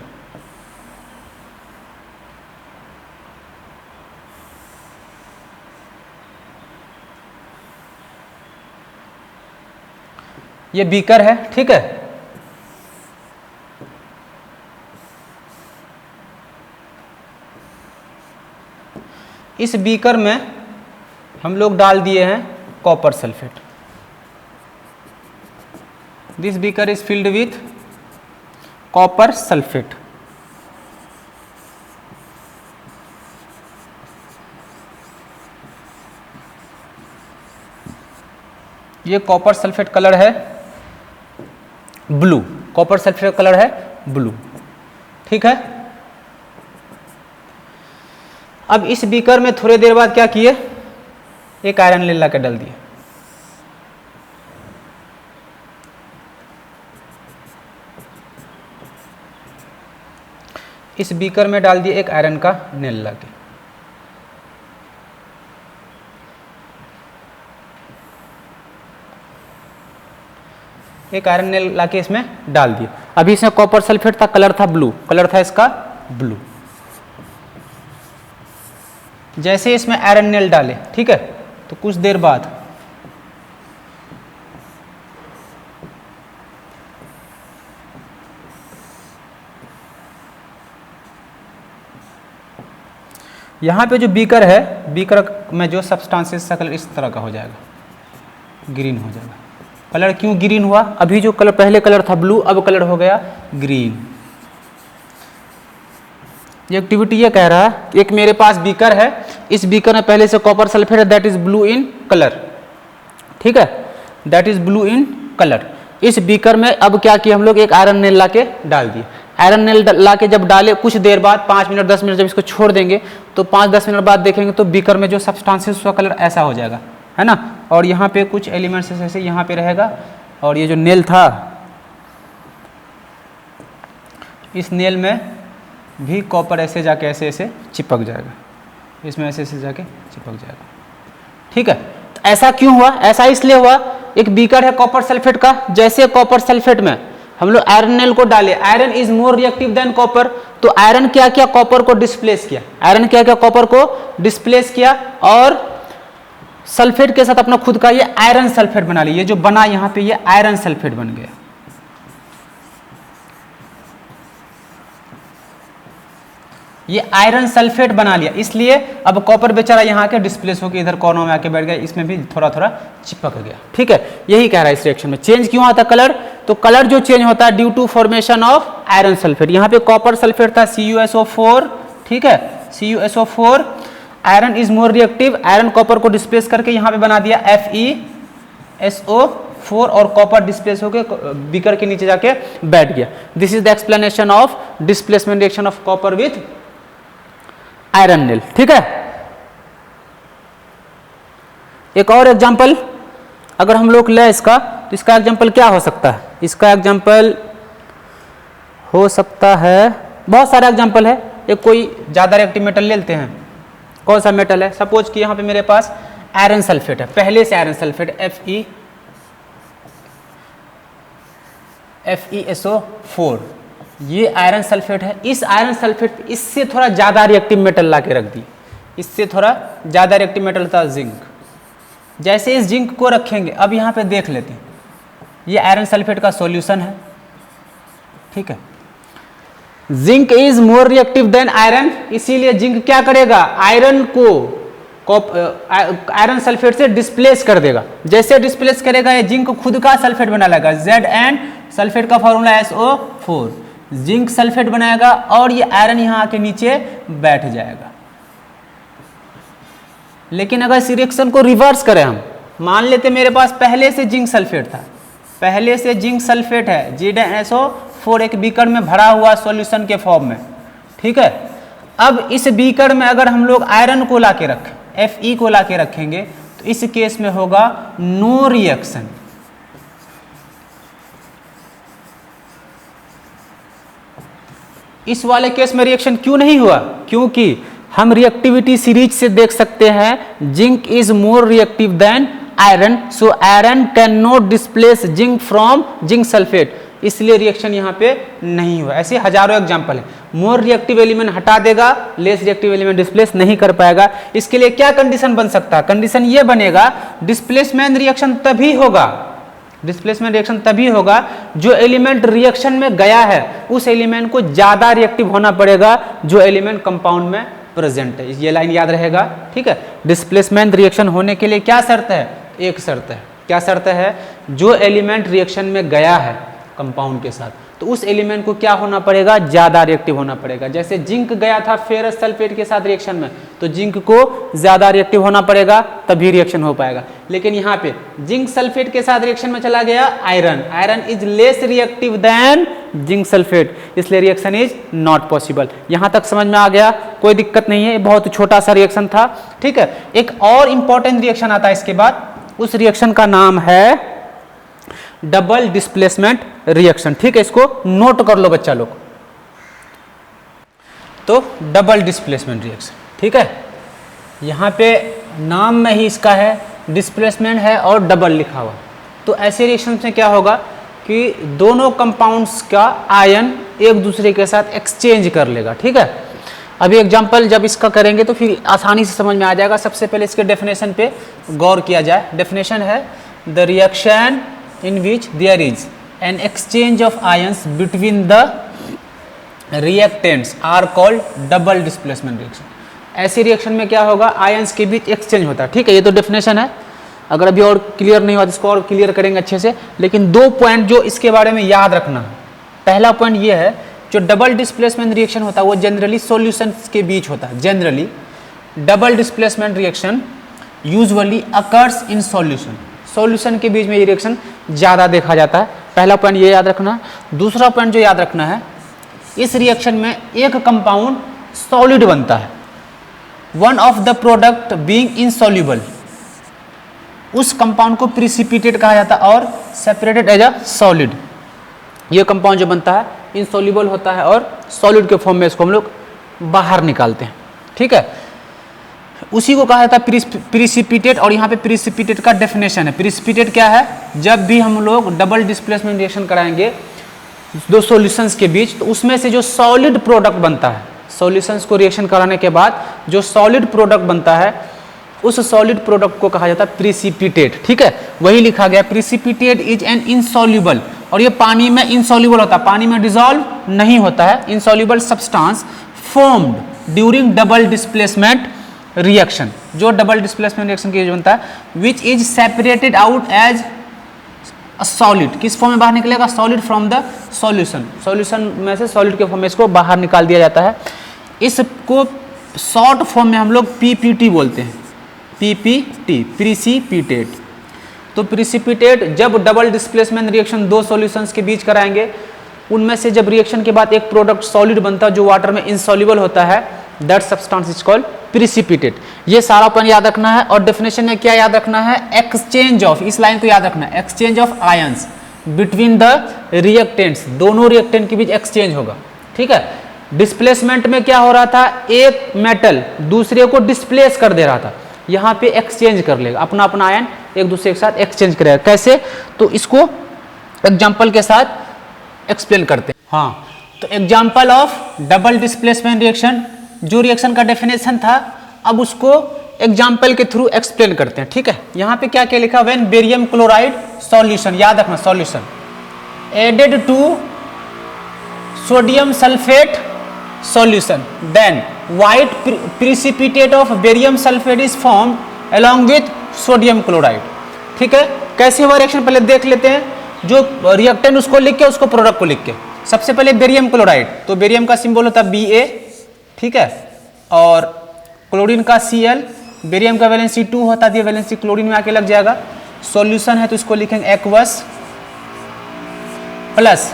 ये बीकर है, ठीक है। इस बीकर में हम लोग डाल दिए हैं copper sulphate. This beaker is filled with copper sulphate. ये कॉपर सल्फेट कलर है ब्लू, कॉपर सल्फेट कलर है ब्लू, ठीक है। अब इस बीकर में थोड़ी देर बाद क्या किए, एक आयरन नेल ला के डाल दिए। इस बीकर में डाल दिए एक आयरन का नेल ला के। एक आयरन नेल लाके इसमें डाल दिए। अभी इसमें कॉपर सल्फेट था, कलर था ब्लू, कलर था इसका ब्लू। जैसे इसमें आयरन नेल डाले, ठीक है, तो कुछ देर बाद यहां पे जो बीकर है, बीकर में जो सब्सटेंसेस का कलर इस तरह का हो जाएगा, ग्रीन हो जाएगा। कलर क्यों ग्रीन हुआ, अभी जो कलर पहले कलर था ब्लू, अब कलर हो गया ग्रीन। ये एक्टिविटी ये कह रहा है, एक मेरे पास बीकर है, इस बीकर में पहले से कॉपर सल्फेट है, that is blue in colour, ठीक है, that is blue in colour. इस बीकर में अब क्या किया हम लोग, एक आयरन नेल लाके डाल दिए। आयरन नेल लाके जब डाले कुछ देर बाद 5 मिनट 10 मिनट जब इसको छोड़ देंगे तो 5-10 मिनट बाद देखेंगे तो बीकर में जो सब्सटेंसेस उसका कलर ऐसा हो जाएगा, है ना। और यहाँ पे कुछ एलिमेंट्स ऐसे यहाँ पे रहेगा और ये जो नेल था इस नेल में भी कॉपर ऐसे जाके ऐसे ऐसे चिपक जाएगा, इसमें ऐसे ऐसे जाके चिपक जाएगा, ठीक है। तो ऐसा क्यों हुआ, ऐसा इसलिए हुआ, एक बीकर है कॉपर सल्फेट का, जैसे कॉपर सल्फेट में हम लोग आयरन नेल को डाले, iron is more reactive than copper, तो आयरन क्या किया, कॉपर को डिस्प्लेस किया, आयरन क्या किया, कॉपर को डिस्प्लेस किया और सल्फेट के साथ अपना खुद का ये आयरन सल्फेट बना लिया। ये जो बना यहाँ पे ये आयरन सल्फेट बन गया, ये आयरन सल्फेट बना लिया, इसलिए अब कॉपर बेचारा यहाँ के डिस्प्लेस होकर इधर कॉर्नर में आके बैठ गया, इसमें भी थोड़ा थोड़ा चिपक गया, ठीक है। यही कह रहा है इस रिएक्शन में चेंज क्यों आता कलर, तो कलर जो चेंज होता है due to formation of iron sulphate. यहाँ पे कॉपर सल्फेट था CuSO4, ठीक है, CuSO4, iron is more reactive, iron copper को डिस्प्लेस करके यहाँ पे बना दिया Fe SO4 और कॉपर डिस्प्लेस होकर बीकर के नीचे जाके बैठ गया। This is the explanation of displacement reaction of copper with iron nail. ठीक है, एक और एग्जांपल अगर हम लोग ले इसका, तो इसका एग्जांपल क्या हो सकता है? इसका एग्जांपल हो सकता है, बहुत सारे एग्जांपल है। एक कोई ज़्यादा रिएक्टिव मेटल ले लेते हैं। कौन सा मेटल है? सपोज कि यहाँ पे मेरे पास आयरन सल्फेट है, पहले से आयरन सल्फेट FeSO4, ये आयरन सल्फेट है। इस आयरन सल्फेट इससे थोड़ा ज़्यादा रिएक्टिव मेटल ला के रख दी, इससे थोड़ा ज़्यादा रिएक्टिव मेटल था जिंक। जैसे इस जिंक को रखेंगे, अब यहाँ पे देख लेते हैं, ये आयरन सल्फेट का सॉल्यूशन है। ठीक है, zinc is more reactive than iron, इसीलिए जिंक क्या करेगा? आयरन को आयरन सल्फेट से डिस्प्लेस कर देगा। जैसे डिस्प्लेस करेगा, ये जिंक खुद का सल्फेट बना लेगा। Zn सल्फेट का फॉर्मूला SO4, जिंक सल्फेट बनाएगा और ये आयरन यहाँ आके नीचे बैठ जाएगा। लेकिन अगर इस रिएक्शन को रिवर्स करें, हम मान लेते मेरे पास पहले से जिंक सल्फेट था, पहले से जिंक सल्फेट है, ZnSO4 एक बीकर में भरा हुआ सॉल्यूशन के फॉर्म में। ठीक है, अब इस बीकर में अगर हम लोग आयरन को ला के रखें, Fe को ला के रखेंगे, तो इस केस में होगा नो रिएक्शन। इस वाले केस में रिएक्शन क्यों नहीं हुआ? क्योंकि हम रिएक्टिविटी सीरीज से देख सकते हैं zinc is more reactive than iron, so iron can not displace zinc from zinc sulphate, इसलिए रिएक्शन यहाँ पे नहीं हुआ। ऐसे हजारों एग्जांपल है। मोर रिएक्टिव एलिमेंट हटा देगा, लेस रिएक्टिव एलिमेंट डिस्प्लेस नहीं कर पाएगा। इसके लिए क्या कंडीशन बन सकता है? कंडीशन ये बनेगा, डिस्प्लेसमेंट रिएक्शन तभी होगा, डिस्प्लेसमेंट रिएक्शन तभी होगा जो एलिमेंट रिएक्शन में गया है उस एलिमेंट को ज्यादा रिएक्टिव होना पड़ेगा जो एलिमेंट कंपाउंड में प्रेजेंट है। ये लाइन याद रहेगा। ठीक है, डिस्प्लेसमेंट रिएक्शन होने के लिए क्या शर्त है? एक शर्त है। क्या शर्त है? जो एलिमेंट रिएक्शन में गया है कंपाउंड के साथ, तो उस एलिमेंट को क्या होना पड़ेगा? ज्यादा रिएक्टिव होना पड़ेगा। जैसे जिंक गया था फेरस सल्फेट के साथ रिएक्शन में, तो जिंक को ज्यादा रिएक्टिव होना पड़ेगा, तभी रिएक्शन हो पाएगा। लेकिन यहाँ पे जिंक सल्फेट के साथ रिएक्शन में चला गया iron, iron is less reactive than zinc sulphate, इसलिए रिएक्शन इज नॉट पॉसिबल। यहां तक समझ में आ गया? कोई दिक्कत नहीं है, बहुत छोटा सा रिएक्शन था। ठीक है, एक और इंपॉर्टेंट रिएक्शन आता है इसके बाद, उस रिएक्शन का नाम है डबल डिस्प्लेसमेंट रिएक्शन। ठीक है, इसको नोट कर लो बच्चा लोग। तो डबल डिस्प्लेसमेंट रिएक्शन, ठीक है, यहां पे नाम में ही इसका है, डिस्प्लेसमेंट है और डबल लिखा हुआ। तो ऐसे रिएक्शन में क्या होगा कि दोनों कंपाउंड्स का आयन एक दूसरे के साथ एक्सचेंज कर लेगा। ठीक है, अभी एग्जांपल जब इसका करेंगे तो फिर आसानी से समझ में आ जाएगा। सबसे पहले इसके डेफिनेशन पे गौर किया जाए। डेफिनेशन है the reaction in which there is an exchange of ions between the reactants are called double displacement reaction। ऐसी रिएक्शन में क्या होगा? आयंस के बीच एक्सचेंज होता है। ठीक है, ये तो डेफिनेशन है। अगर अभी और क्लियर नहीं हुआ तो इसको और क्लियर करेंगे अच्छे से। लेकिन दो पॉइंट जो इसके बारे में याद रखना है। पहला पॉइंट ये है, जो डबल डिस्प्लेसमेंट रिएक्शन होता है वो जनरली सॉल्यूशंस के बीच होता है। Generally double displacement reaction usually occurs in solution, solution के बीच में ये रिएक्शन ज़्यादा देखा जाता है। पहला पॉइंट ये याद रखना है। दूसरा पॉइंट जो याद रखना है, इस रिएक्शन में एक कंपाउंड सॉलिड बनता है, one of the product being insoluble, उस कंपाउंड को प्रिसिपिटेट कहा जाता है और सेपरेटेड एज अ सॉलिड। ये कंपाउंड जो बनता है इनसॉल्युबल होता है और सॉलिड के फॉर्म में इसको हम लोग बाहर निकालते हैं। ठीक है, उसी को कहा जाता है प्रिसिपिटेट। और यहाँ पे प्रिसिपिटेट का डेफिनेशन है। प्रिसिपिटेट क्या है? जब भी हम लोग डबल डिस्प्लेसमेंट रिएक्शन कराएंगे दो सॉल्यूशंस के बीच, तो उसमें से जो सॉलिड प्रोडक्ट बनता है, सॉल्यूशंस को रिएक्शन कराने के बाद जो सॉलिड प्रोडक्ट बनता है, उस सॉलिड प्रोडक्ट को कहा जाता है प्रिसिपिटेट। ठीक है, वही लिखा गया, प्रिसिपिटेट इज एन इनसॉल्युबल। और ये पानी में इनसॉल्युबल होता है, पानी में डिसॉल्व नहीं होता है। Insoluble substance formed during double displacement reaction, जो डबल डिस्प्लेसमेंट रिएक्शन की बनता है, which is separated out as a solid. किस फॉर्म में बाहर निकलेगा? Solid from the solution, solution में से सॉलिड के फॉर्म में इसको बाहर निकाल दिया जाता है। इसको शॉर्ट फॉर्म में हम लोग पीपीटी बोलते हैं, पीपीटी, प्रिसिपिटेट। तो तो प्रिसिपिटेट जब डबल डिस्प्लेसमेंट रिएक्शन दो सॉल्यूशंस के बीच कराएंगे, उनमें से जब रिएक्शन के बाद एक प्रोडक्ट सॉलिड बनता है जो वाटर में इनसॉल्युबल होता है, that substance is called precipitate. ये सारा अपन याद रखना है। और डेफिनेशन में क्या याद रखना है? एक्सचेंज ऑफ, इस लाइन को याद रखना है, exchange of ions between the reactants, दोनों रिएक्टेंट के बीच एक्सचेंज होगा। ठीक है, डिस्प्लेसमेंट में क्या हो रहा था? एक मेटल दूसरे को डिस्प्लेस कर दे रहा था, यहाँ पे एक्सचेंज कर लेगा, अपना अपना आयन एक दूसरे के साथ एक्सचेंज करेगा। कैसे? तो इसको एग्जाम्पल के साथ एक्सप्लेन करते हैं। हाँ, तो example of double displacement reaction, जो रिएक्शन का डेफिनेशन था अब उसको एग्जाम्पल के थ्रू एक्सप्लेन करते हैं। ठीक है, यहाँ पे क्या क्या लिखा? व्हेन बेरियम क्लोराइड सॉल्यूशन, याद रखना solution, added to sodium sulphate solution, then white precipitate of barium sulfate is formed along with sodium chloride। ठीक है, कैसे हुआ रिएक्शन पहले देख लेते हैं। जो रिएक्टेंट उसको लिख के, उसको प्रोडक्ट को लिख के। सबसे पहले बेरियम क्लोराइड, तो बेरियम का सिंबल होता है Ba, ठीक है, और क्लोरीन का Cl, बेरियम का वैलेंसी 2 होता है, वैलेंसी क्लोरीन में आके लग जाएगा। सॉल्यूशन है तो इसको लिखेंगे एक्वस, प्लस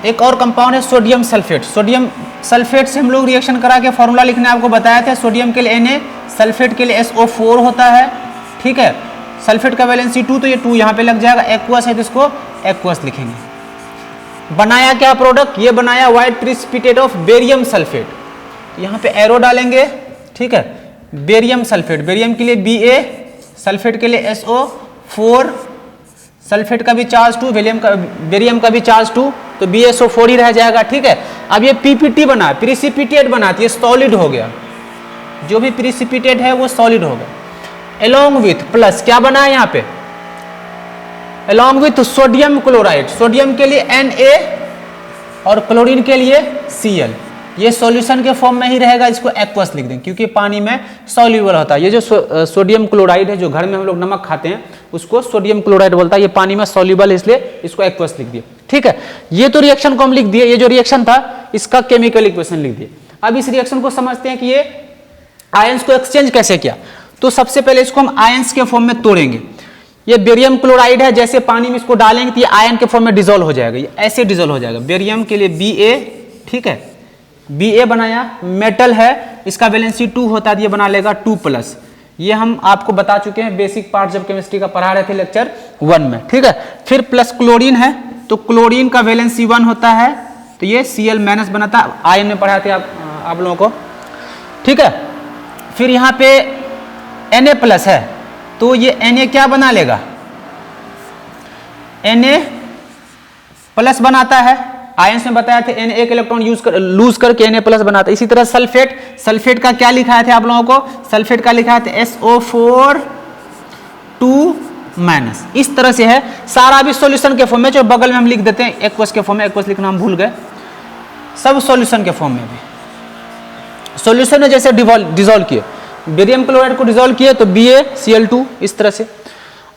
एक और कंपाउंड है सोडियम सल्फेट। सोडियम सल्फेट से हम लोग रिएक्शन करा के फॉर्मूला लिखने आपको बताया था। सोडियम के लिए Na, सल्फेट के लिए SO4 होता है। ठीक है, सल्फेट का वैलेंसी 2, तो ये 2 यहाँ पे लग जाएगा। एक्वस है तो इसको एक्वस लिखेंगे। बनाया क्या प्रोडक्ट? ये बनाया white precipitate of barium sulphate. यहाँ पे एरो डालेंगे। ठीक है, बेरियम सल्फेट, बेरियम के लिए Ba, सल्फेट के लिए SO4, सल्फेट का भी चार्ज 2, बेरियम का भी चार्ज 2, तो BSO4 ही रह जाएगा। ठीक है, अब ये PPT बना, प्रिसिपिटेट बना, ये सॉलिड हो गया। जो भी प्रिसिपिटेट है वो सॉलिड हो गया। एलोंग विथ, प्लस क्या बना है यहाँ पे? Along with sodium chloride, sodium के लिए Na और क्लोरीन के लिए Cl। ये सॉल्यूशन के फॉर्म में ही रहेगा, इसको एक्वस लिख देंगे क्योंकि पानी में सॉल्यूबल होता है। ये जो सोडियम क्लोराइड है, जो घर में हम लोग नमक खाते हैं उसको सोडियम क्लोराइड बोलता है, ये पानी में सॉल्यूबल है इसलिए इसको एक्वस लिख दिया। ठीक है, ये तो रिएक्शन को हम लिख दिए। ये जो रिएक्शन था इसका केमिकल इक्वेशन लिख दिए। अब इस रिएक्शन को समझते हैं कि ये आयंस को एक्सचेंज कैसे किया। तो सबसे पहले इसको हम आयंस के फॉर्म में तोड़ेंगे। ये बेरियम क्लोराइड है, जैसे पानी में इसको डालेंगे तो ये आयन के फॉर्म में डिसॉल्व हो जाएगा, ये ऐसे डिसॉल्व हो जाएगा। बेरियम के लिए Ba, ठीक है, Ba बनाया, मेटल है, इसका वैलेंसी 2 होता है, ये बना लेगा 2+। ये हम आपको बता चुके हैं बेसिक पार्ट जब केमिस्ट्री का पढ़ा रहे थे लेक्चर 1 में। ठीक है, फिर प्लस क्लोरीन है, तो क्लोरीन का वैलेंसी 1 होता है, तो ये Cl- बनाता है, आयन में पढ़ाए थे आप लोगों को। ठीक है, फिर यहाँ पे Na+ है, तो ये Na क्या बना लेगा? Na+ बनाता है। आयंस में बताया था Na एक इलेक्ट्रॉन लूज करके Na+ बनाता है। इसी तरह सल्फेट, सल्फेट का क्या लिखा थे आप लोगों को? सल्फेट का लिखा था SO4 2-। इस तरह से है सारा भी सॉल्यूशन के फॉर्म में, जो बगल में हम लिख देते हैं एक्वस के फॉर्म में, एक्वस लिखना हम भूल गए, सब सॉल्यूशन के फॉर्म में भी। सॉल्यूशन में जैसे डिसॉल्व किए, बेरियम क्लोराइड को डिसॉल्व किए तो BaCl2, इस तरह से।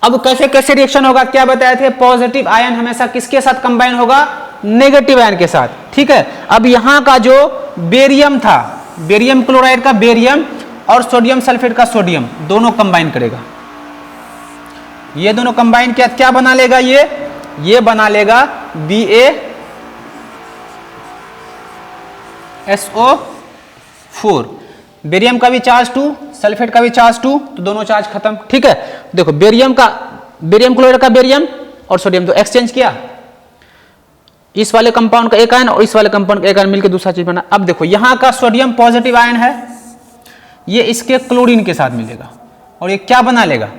अब कैसे कैसे रिएक्शन होगा क्या बताए थे? पॉजिटिव आयन हमेशा किसके साथ कंबाइन होगा? नेगेटिव आयन के साथ। ठीक है, अब यहां का जो बेरियम था, बेरियम क्लोराइड का बेरियम और सोडियम सल्फेट का सोडियम, दोनों कंबाइन करेगा। ये दोनों कंबाइन किया क्या बना लेगा? ये बना लेगा BaSO4। बेरियम का भी चार्ज 2, सल्फेट का भी चार्ज 2, तो दोनों चार्ज खत्म। ठीक है, देखो बेरियम क्लोराइड का बेरियम और सोडियम तो एक्सचेंज किया, इस वाले कंपाउंड का एक आयन और इस वाले कंपाउंड का एक आयन मिलकर दूसरा चीज बना। अब देखो यहां का सोडियम पॉजिटिव आयन है, ये इसके क्लोरीन के साथ मिलेगा और ये क्या बना लेगा?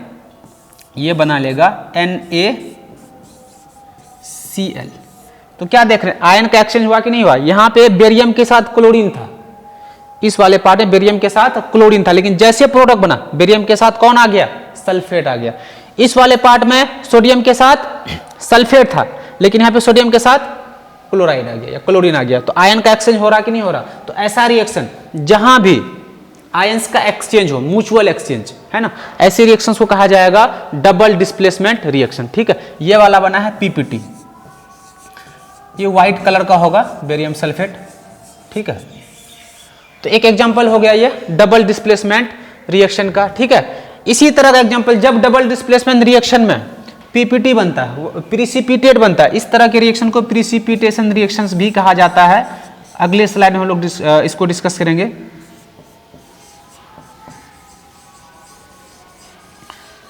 ये बना लेगा NaCl। तो क्या देख रहे हैं, आयन का एक्सचेंज हुआ कि नहीं हुआ? यहां पे बेरियम के साथ क्लोरीन था, इस वाले पार्ट में बेरियम के साथ क्लोरीन था, लेकिन जैसे प्रोडक्ट बना बेरियम के साथ कौन आ गया? सल्फेट आ गया। इस वाले पार्ट में सोडियम के साथ सल्फेट था, लेकिन यहां पे सोडियम के साथ क्लोराइड आ गया या क्लोरीन आ गया। तो आयन का एक्सचेंज हो रहा कि नहीं हो रहा? तो ऐसा रिएक्शन जहां भी आयंस का एक्सचेंज हो, म्यूचुअल एक्सचेंज, है ना, ऐसे रिएक्शंस को कहा जाएगा डबल डिस्प्लेसमेंट रिएक्शन। ठीक है, ये वाला बना है PPT, ये व्हाइट कलर का होगा बेरियम सल्फेट। ठीक है, तो एक एग्जांपल हो गया ये डबल डिस्प्लेसमेंट रिएक्शन का। ठीक है, इसी तरह का एग्जांपल जब डबल डिस्प्लेसमेंट रिएक्शन में पीपीटी बनता है, प्रिसिपिटेट बनता है। इस तरह के रिएक्शन को प्रिसिपिटेशन रिएक्शंस भी कहा जाता है। अगले स्लाइड में हम लोग इसको डिस्कस करेंगे।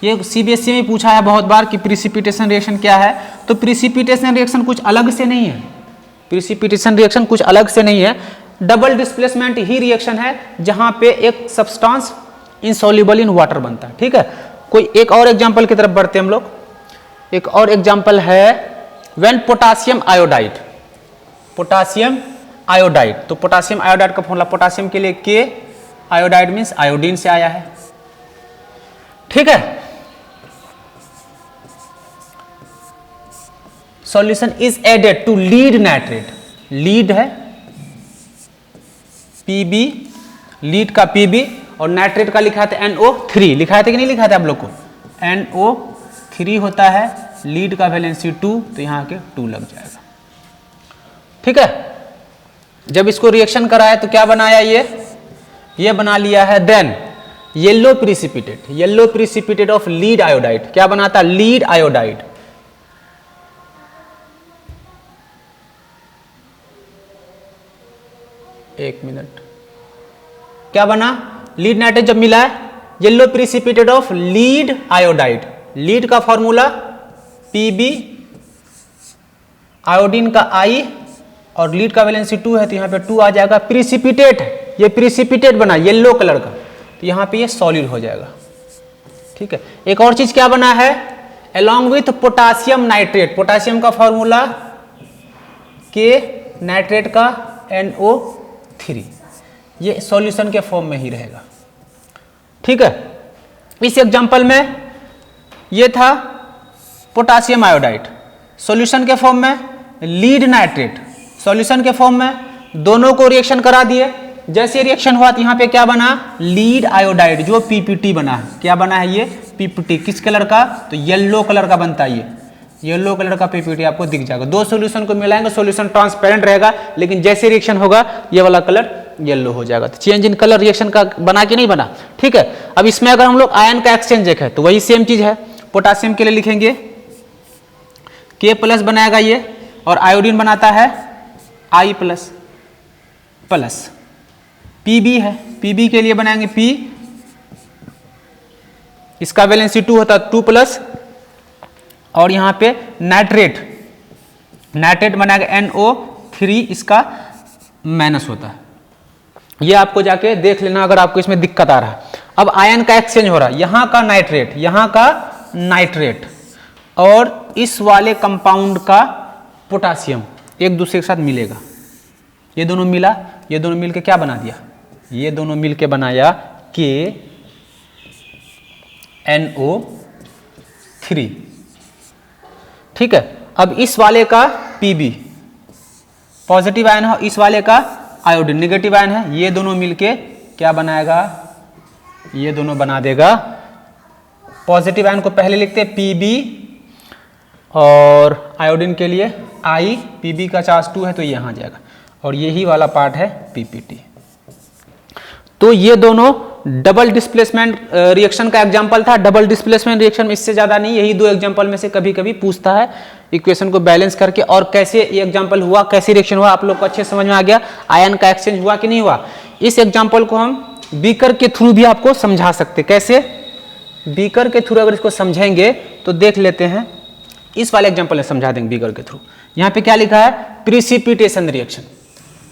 ये सीबीएसई में पूछा है बहुत बार कि प्रिसिपिटेशन रिएक्शन क्या है। तो प्रिसिपिटेशन रिएक्शन कुछ अलग से नहीं है, प्रिसिपिटेशन रिएक्शन कुछ अलग से नहीं है, डबल डिस्प्लेसमेंट ही रिएक्शन है जहां पे एक सब्सटेंस इनसॉल्युबल इन वाटर बनता है। ठीक है, कोई एक और एग्जांपल की तरफ बढ़ते हैं हम लोग। एक और एग्जांपल है when potassium iodide, potassium iodide. तो पोटासियम आयोडाइड का फॉर्मूला पोटासियम के लिए के, आयोडाइड मींस आयोडीन से आया है। ठीक है, solution is added to lead nitrate, lead है Pb, लीड का Pb और नाइट्रेट का लिखा था NO3, लिखा था कि नहीं लिखा था आप लोग को, NO3 होता है, लीड का वैलेंसी 2, तो यहां के 2 लग जाएगा। ठीक है, जब इसको रिएक्शन कराया तो क्या बनाया, ये बना लिया है then yellow precipitate of lead iodide. क्या बनाता, लीड आयोडाइड। एक मिनट, क्या बना, लीड नाइट्रेट जब मिला है, yellow precipitate of lead iodide. Lead का फॉर्मूला Pb, आयोडीन का I और लीड का वैलेंसी 2 है तो यहां पे 2 आ जाएगा। प्रिसिपिटेट, ये प्रिसिपिटेट बना येलो कलर का, तो यहां पे ये सॉलिड हो जाएगा। ठीक है, एक और चीज क्या बना है, along with potassium nitrate, potassium का फॉर्मूला के, नाइट्रेट का NO3, ये सॉल्यूशन के फॉर्म में ही रहेगा। ठीक है, इस एग्जांपल में ये था पोटासियम आयोडाइड, सॉल्यूशन के फॉर्म में लीड नाइट्रेट, सॉल्यूशन के फॉर्म में, दोनों को रिएक्शन करा दिए। जैसे रिएक्शन हुआ तो यहाँ पे क्या बना, लीड आयोडाइड जो पीपीटी बना है। क्या बना है ये, पीपीटी। किस कलर का, तो येलो कलर का बनता है, ये येलो कलर का पीपीटी आपको दिख जाएगा। दो सॉल्यूशन को मिलाएंगे, सॉल्यूशन ट्रांसपेरेंट रहेगा, लेकिन जैसे रिएक्शन होगा ये वाला कलर येलो हो जाएगा। तो चेंज इन कलर रिएक्शन का बना कि नहीं बना। ठीक है, अब इसमें अगर हम लोग आयन का एक्सचेंज देखें तो वही सेम चीज है। पोटासियम के लिए लिखेंगे K+ बनाएगा ये, और आयोडीन बनाता है I+। Pb है, Pb के लिए बनाएंगे P, इसका वैलेंसी 2 होता है 2+, और यहां पे नाइट्रेट बनाएगा NO3, इसका माइनस होता है। ये आपको जाके देख लेना अगर आपको इसमें दिक्कत आ रहा है। अब आयन का एक्सचेंज हो रहा है, यहां का नाइट्रेट और इस वाले कंपाउंड का पोटासियम एक दूसरे के साथ मिलेगा। ये दोनों मिला, ये दोनों मिलके क्या बना दिया, ये दोनों मिलके बनाया KNO3। ठीक है, अब इस वाले का Pb पॉजिटिव आयन है, इस वाले का आयोडीन नेगेटिव आयन है, ये दोनों मिलके क्या बनाएगा, ये दोनों बना देगा। पॉजिटिव आयन को पहले लिखते हैं Pb, और आयोडीन के लिए I, Pb का चार्ज 2 है तो यहां आ जाएगा, और यही वाला पार्ट है पीपीटी। तो ये दोनों डबल डिस्प्लेसमेंट रिएक्शन का एग्जांपल था। डबल डिस्प्लेसमेंट रिएक्शन में इससे ज्यादा नहीं, यही दो एग्जांपल में से कभी कभी पूछता है इक्वेशन को बैलेंस करके। और कैसे ये एग्जांपल हुआ, कैसे रिएक्शन हुआ, आप लोग को अच्छे समझ में आ गया। आयन का एक्सचेंज हुआ कि नहीं हुआ। इस एग्जाम्पल को हम बीकर के थ्रू भी आपको समझा सकते। कैसे, बीकर के थ्रू अगर इसको समझेंगे तो देख लेते हैं, इस वाले एग्जाम्पल में समझा देंगे बीकर के थ्रू। यहाँ पे क्या लिखा है, प्रिसिपिटेशन रिएक्शन।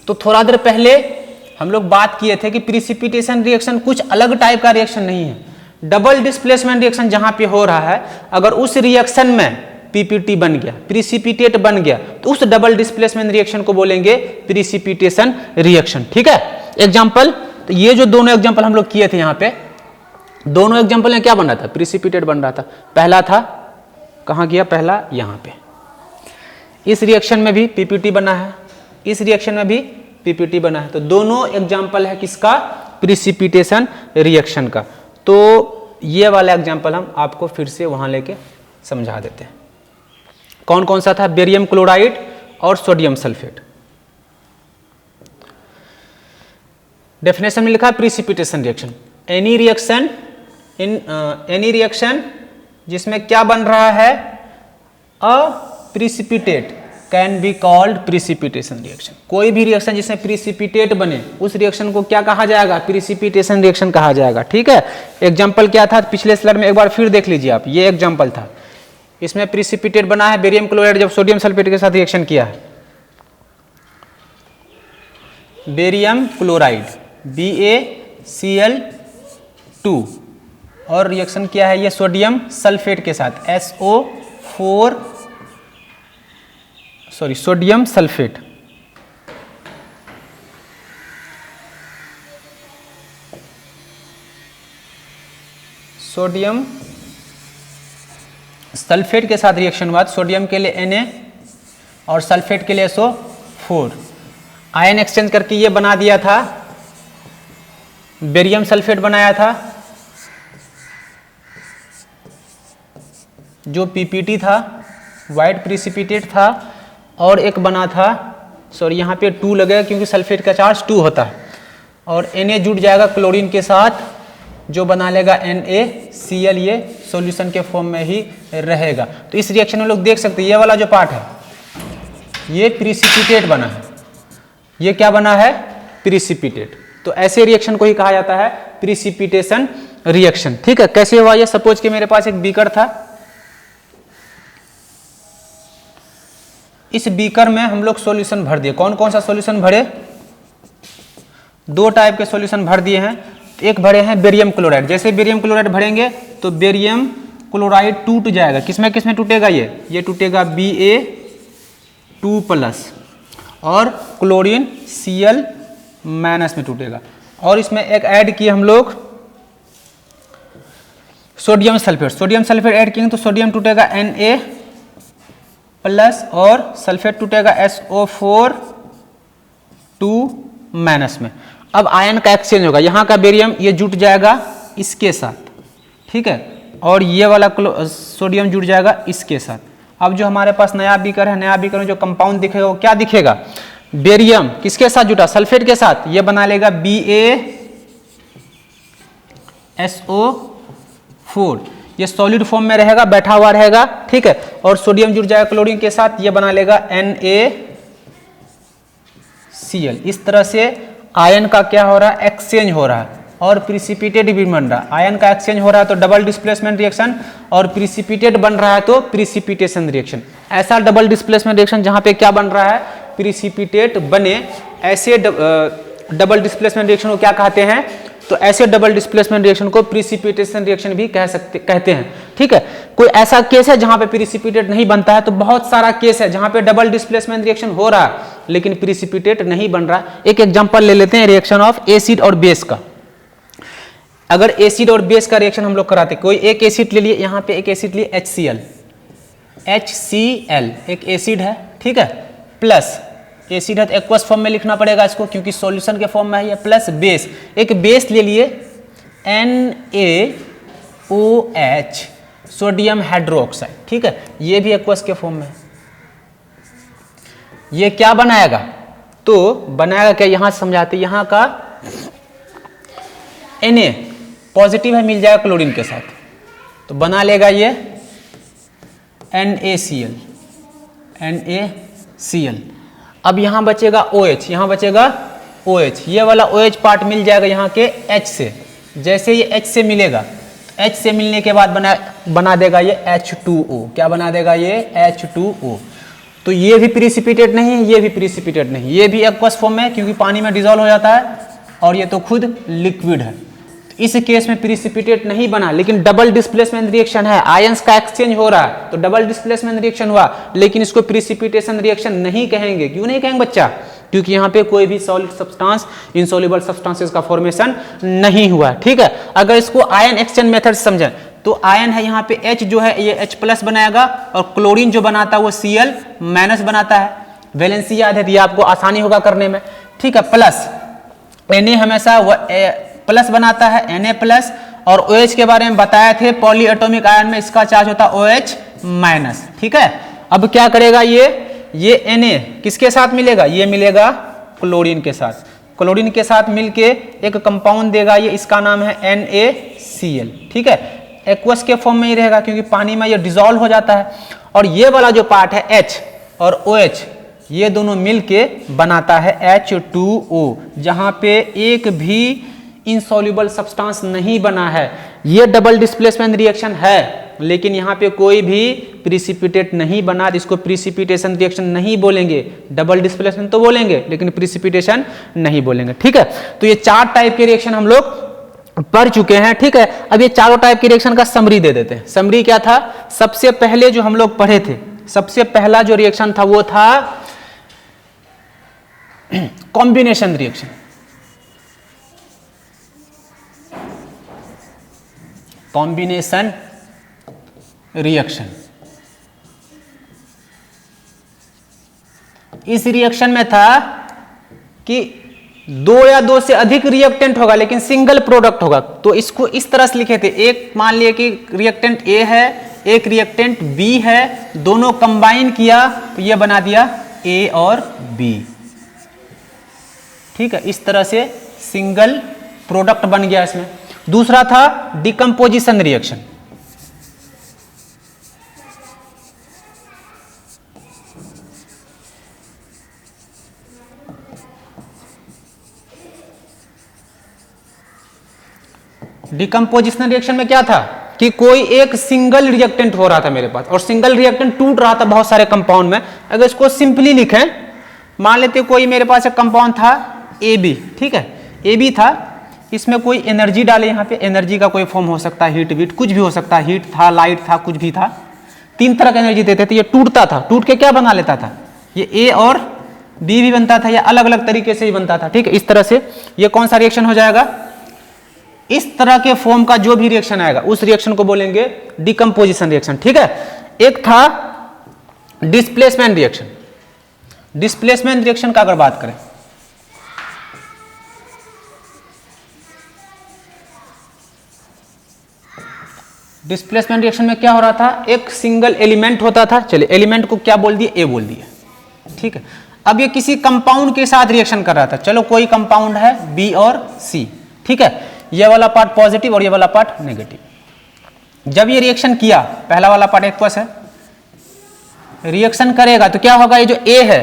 तो थोड़ा देर पहले हम लोग बात किए थे कि प्रिसिपिटेशन रिएक्शन कुछ अलग टाइप का रिएक्शन नहीं है। डबल डिस्प्लेसमेंट रिएक्शन जहां पे हो रहा है, अगर उस रिएक्शन में पीपीटी बन गया, प्रिसिपिटेट बन गया, तो उस डबल डिस्प्लेसमेंट रिएक्शन को बोलेंगे प्रिसिपिटेशन रिएक्शन। ठीक है, एग्जाम्पल, तो ये जो दोनों एग्जाम्पल हम लोग किए थे, यहाँ पे दोनों एग्जाम्पल में क्या बन रहा था, प्रिसिपिटेट बन रहा था। पहला था कहाँ गया, पहला यहाँ पे। इस रिएक्शन में भी पीपीटी बना है, इस रिएक्शन में भी पीपीटी बना है। तो दोनों एग्जाम्पल है किसका, प्रिसिपिटेशन रिएक्शन का। तो ये वाला एग्जाम्पल हम आपको फिर से वहां लेके समझा देते हैं। कौन कौन सा था, बेरियम क्लोराइड और सोडियम सल्फेट। डेफिनेशन में लिखा है प्रिसिपिटेशन रिएक्शन, एनी रिएक्शन जिसमें क्या बन रहा है, a precipitate can be called precipitation reaction. कोई भी रिएक्शन जिसमें प्रिसिपिटेट बने उस रिएक्शन को क्या कहा जाएगा? प्रिसिपिटेशन रिएक्शन कहा जाएगा। ठीक है, एग्जाम्पल क्या था पिछले स्लाइड में, एक बार फिर देख लीजिए आप। ये एग्जाम्पल था, इसमें प्रिसिपिटेट बना है बेरियम क्लोराइड जब सोडियम सल्फेट के साथ रिएक्शन किया है। बेरियम क्लोराइड BaCl2 और रिएक्शन किया है ये सोडियम सल्फेट के साथ SO4 sodium sulphate. Sodium sulphate के साथ रिएक्शन हुआ, सोडियम के लिए Na और सल्फेट के लिए SO4। आयन एक्सचेंज करके ये बना दिया था, बेरियम सल्फेट बनाया था जो PPT था, वाइट प्रिसिपिटेट था, और एक बना था, सॉरी यहाँ पे 2 लगेगा क्योंकि सल्फेट का चार्ज 2 होता है, और Na जुड़ जाएगा क्लोरीन के साथ जो बना लेगा NaCl, ये सॉल्यूशन के फॉर्म में ही रहेगा। तो इस रिएक्शन में लोग देख सकते हैं ये वाला जो पार्ट है ये प्रिसिपिटेट बना है, ये क्या बना है? प्रिसिपिटेट। तो ऐसे रिएक्शन को ही कहा जाता है प्रिसिपिटेशन रिएक्शन। ठीक है, कैसे हुआ ये? सपोज कि मेरे पास एक बीकर था, इस बीकर में हम लोग सॉल्यूशन भर दिए। कौन कौन सा सॉल्यूशन भरे? 2 टाइप के सॉल्यूशन भर दिए हैं। एक भरे हैं बेरियम क्लोराइड। जैसे बेरियम क्लोराइड भरेंगे तो बेरियम क्लोराइड टूट जाएगा। किसमें किसमें टूटेगा? ये टूटेगा Ba2+ और क्लोरीन Cl- में टूटेगा। और इसमें एक ऐड किए हम लोग sodium sulphate. Sodium sulphate add किए तो सोडियम टूटेगा Na+ और सल्फेट टूटेगा SO4 में। अब आयन का एक्सचेंज होगा, यहाँ का बेरियम ये जुट जाएगा इसके साथ, ठीक है, और ये वाला सोडियम जुड़ जाएगा इसके साथ। अब जो हमारे पास नया बीकर है, नया बीकर में जो कंपाउंड दिखेगा वो क्या दिखेगा? बेरियम किसके साथ जुटा? सल्फेट के साथ। ये बना लेगा BaSO4, ये सॉलिड फॉर्म में रहेगा, बैठा हुआ रहेगा, ठीक है, और सोडियम जुड़ जाएगा क्लोरीन के साथ, ये बना लेगा NaCl। इस तरह से आयन का क्या हो रहा है? एक्सचेंज हो रहा है और प्रिसिपिटेट भी बन रहा है। आयन का एक्सचेंज हो रहा है तो डबल डिस्प्लेसमेंट रिएक्शन, और प्रिसिपिटेट बन रहा है तो प्रिसिपिटेशन रिएक्शन। ऐसा डबल डिस्प्लेसमेंट रिएक्शन जहां पे क्या बन रहा है? प्रिसिपिटेट बने, ऐसे डबल डिस्प्लेसमेंट रिएक्शन को क्या कहते हैं? तो ऐसे डबल डिस्प्लेसमेंट रिएक्शन को प्रिसिपिटेशन रिएक्शन भी कहते हैं। ठीक है, कोई ऐसा केस है जहां पे प्रिसिपिटेट नहीं बनता है? तो बहुत सारा केस है जहां पे डबल डिस्प्लेसमेंट रिएक्शन हो रहा है लेकिन प्रिसिपिटेट नहीं बन रहा। एक एग्जांपल ले लेते हैं रिएक्शन ऑफ एसिड और बेस का। अगर एसिड और बेस का रिएक्शन हम लोग कराते, कोई एक एसिड ले लिए, यहाँ पे एक एसिड लिए HCl, एक एसिड है, ठीक है, प्लस एसिड है तो एक्वस फॉर्म में लिखना पड़ेगा इसको क्योंकि सॉल्यूशन के फॉर्म में है, प्लस बेस, एक बेस ले लिए NaOH, सोडियम हाइड्रोक्साइड, ठीक है, ये भी एक्वस के फॉर्म में है। ये क्या बनाएगा? तो बनाएगा क्या? यहां समझाते, यहां का Na पॉजिटिव है, मिल जाएगा क्लोरीन के साथ, तो बना लेगा ये NaCl। अब यहां बचेगा OH, यहां बचेगा OH, ये वाला OH पार्ट मिल जाएगा यहाँ के H से। जैसे ये H से मिलेगा, H से मिलने के बाद बना देगा ये H2O। क्या बना देगा ये? H2O। तो ये भी प्रिसिपिटेट नहीं है, ये भी प्रिसिपिटेट नहीं, ये भी एक्वस फॉर्म में क्योंकि पानी में डिजोल्व हो जाता है, और ये तो खुद लिक्विड है। इस केस में प्रिसिपिटेट नहीं बना, लेकिन डबल डिस्प्लेसमेंट रिएक्शन है, आयंस का एक्सचेंज हो रहा है, तो डबल डिस्प्लेसमेंट रिएक्शन हुआ, लेकिन इसको प्रिसिपिटेशन रिएक्शन नहीं कहेंगे। क्यों नहीं कहेंगे बच्चा? क्योंकि यहाँ पे कोई भी सॉलिड सब्सटेंस, इनसॉल्युबल सब्सटेंसेस का फॉर्मेशन नहीं हुआ है, ठीक है। अगर इसको आयन एक्सचेंज मेथड से समझें तो आयन है यहाँ पे H जो है ये H+ बनाएगा, और क्लोरीन जो बनाता है वो Cl- बनाता है। वैलेंसी याद है तो ये आपको आसानी होगा करने में, ठीक है। प्लस Na हमेशा प्लस बनाता है, Na+, और OH के बारे में बताए थे, पॉली एटॉमिक आयन में इसका चार्ज होता है OH-, ठीक है। अब क्या करेगा ये Na किसके साथ मिलेगा? ये मिलेगा क्लोरीन के साथ, क्लोरीन के साथ मिलके एक कंपाउंड देगा, ये इसका नाम है NaCl, ठीक है। एक्वस के फॉर्म में ही रहेगा क्योंकि पानी में ये डिजोल्व हो जाता है। और ये वाला जो पार्ट है H और OH, ये दोनों मिलके बनाता है H2O, जहां पे एक भी इनसॉल्युबल सब्सटेंस नहीं बना है। ये डबल डिस्प्लेसमेंट रिएक्शन है, लेकिन यहाँ पे कोई भी प्रिसिपिटेट नहीं बना, इसको प्रिसिपिटेशन रिएक्शन नहीं बोलेंगे। डबल डिस्प्लेसमेंट तो बोलेंगे लेकिन प्रिसिपिटेशन नहीं बोलेंगे। ठीक है, तो ये 4 टाइप के रिएक्शन हम लोग पढ़ चुके हैं। ठीक है, अब ये चारों टाइप के रिएक्शन का समरी दे देते हैं। समरी क्या था? सबसे पहले जो हम लोग पढ़े थे, सबसे पहला जो रिएक्शन था वो था कॉम्बिनेशन रिएक्शन। कॉम्बिनेशन रिएक्शन, इस रिएक्शन में था कि 2 या 2 से अधिक रिएक्टेंट होगा लेकिन सिंगल प्रोडक्ट होगा। तो इसको इस तरह से लिखे थे, एक मान लिए कि रिएक्टेंट ए है, एक रिएक्टेंट बी है, दोनों कंबाइन किया तो ये बना दिया ए और बी। ठीक है, इस तरह से सिंगल प्रोडक्ट बन गया इसमें। दूसरा था डिकम्पोजिशन रिएक्शन। डिकम्पोजिशन रिएक्शन में क्या था कि कोई एक सिंगल रिएक्टेंट हो रहा था मेरे पास और सिंगल रिएक्टेंट टूट रहा था बहुत सारे कंपाउंड में। अगर इसको सिंपली लिखें, मान लेते कोई मेरे पास एक कंपाउंड था AB, ठीक है, AB था, इसमें कोई एनर्जी डाले, यहाँ पे एनर्जी का कोई फॉर्म हो सकता है, हीट वीट कुछ भी हो सकता है, हीट था, लाइट था, कुछ भी था, 3 तरह का एनर्जी देते थे। ये टूटता था, टूट के क्या बना लेता था, ये A और B भी बनता था या अलग अलग तरीके से ही बनता था। ठीक है, इस तरह से ये कौन सा रिएक्शन हो जाएगा? इस तरह के फॉर्म का जो भी रिएक्शन आएगा उस रिएक्शन को बोलेंगे डिकम्पोजिशन रिएक्शन। ठीक है, एक था डिस्प्लेसमेंट रिएक्शन। डिस्प्लेसमेंट रिएक्शन का अगर बात करें, डिस्प्लेसमेंट रिएक्शन में क्या हो रहा था, एक सिंगल एलिमेंट होता था। चलिए एलिमेंट को क्या बोल दिए, ए बोल दिए। ठीक है, अब ये किसी कंपाउंड के साथ रिएक्शन कर रहा था। चलो कोई कंपाउंड है बी और सी, ठीक है, ये वाला पार्ट पॉजिटिव और ये वाला पार्ट नेगेटिव। जब ये रिएक्शन किया, पहला वाला पार्ट एक्वस है, रिएक्शन करेगा तो क्या होगा, ये जो ए है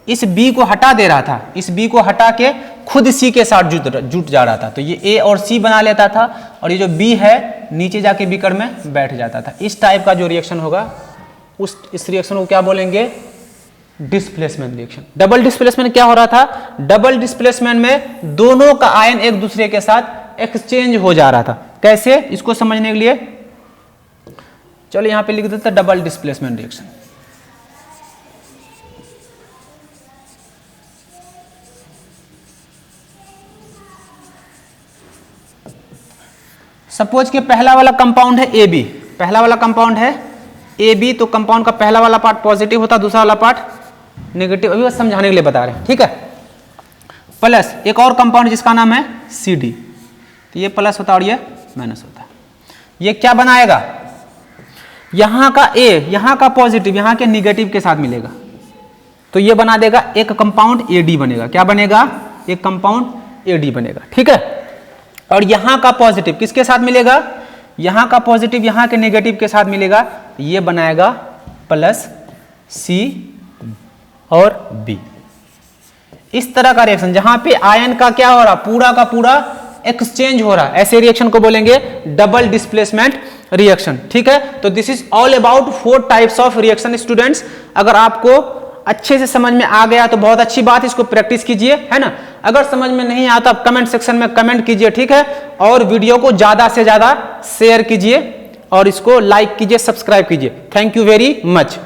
इस बी को हटा दे रहा था, इस बी को हटा के खुद सी के साथ जुट जा रहा था, तो ये ए और सी बना लेता था और ये जो बी है नीचे जाके बीकर में बैठ जाता था। इस टाइप का जो रिएक्शन होगा इस रिएक्शन को क्या बोलेंगे, डिस्प्लेसमेंट रिएक्शन। डबल डिस्प्लेसमेंट क्या हो रहा था, डबल डिस्प्लेसमेंट में दोनों का आयन एक दूसरे के साथ एक्सचेंज हो जा रहा था। कैसे, इसको समझने के लिए चलो यहां पे लिख देते हैं डबल डिस्प्लेसमेंट रिएक्शन। सपोज कि पहला वाला कंपाउंड है ए बी, पहला वाला कंपाउंड है ए बी, तो कंपाउंड का पहला वाला पार्ट पॉजिटिव होता, दूसरा वाला पार्ट नेगेटिव। अभी बस समझाने के लिए बता रहे हैं, ठीक है। प्लस एक और कंपाउंड जिसका नाम है सी डी, तो ये प्लस होता और ये माइनस होता। ये क्या बनाएगा, यहां का ए, यहां का पॉजिटिव यहां के निगेटिव के साथ मिलेगा, तो ये बना देगा एक कंपाउंड ए डी बनेगा। क्या बनेगा, एक कंपाउंड ए डी बनेगा, ठीक है। और यहां का पॉजिटिव किसके साथ मिलेगा, यहां का पॉजिटिव यहां के नेगेटिव के साथ मिलेगा, तो ये बनाएगा प्लस सी और बी। इस तरह का रिएक्शन जहां पे आयन का क्या हो रहा, पूरा का पूरा एक्सचेंज हो रहा है, ऐसे रिएक्शन को बोलेंगे डबल डिस्प्लेसमेंट रिएक्शन, ठीक है। तो this is all about 4 types of reaction students. अगर आपको अच्छे से समझ में आ गया तो बहुत अच्छी बात, इसको प्रैक्टिस कीजिए, है ना। अगर समझ में नहीं आता आप कमेंट सेक्शन में कमेंट कीजिए, ठीक है। और वीडियो को ज्यादा से ज्यादा शेयर कीजिए और इसको लाइक कीजिए, सब्सक्राइब कीजिए। Thank you very much.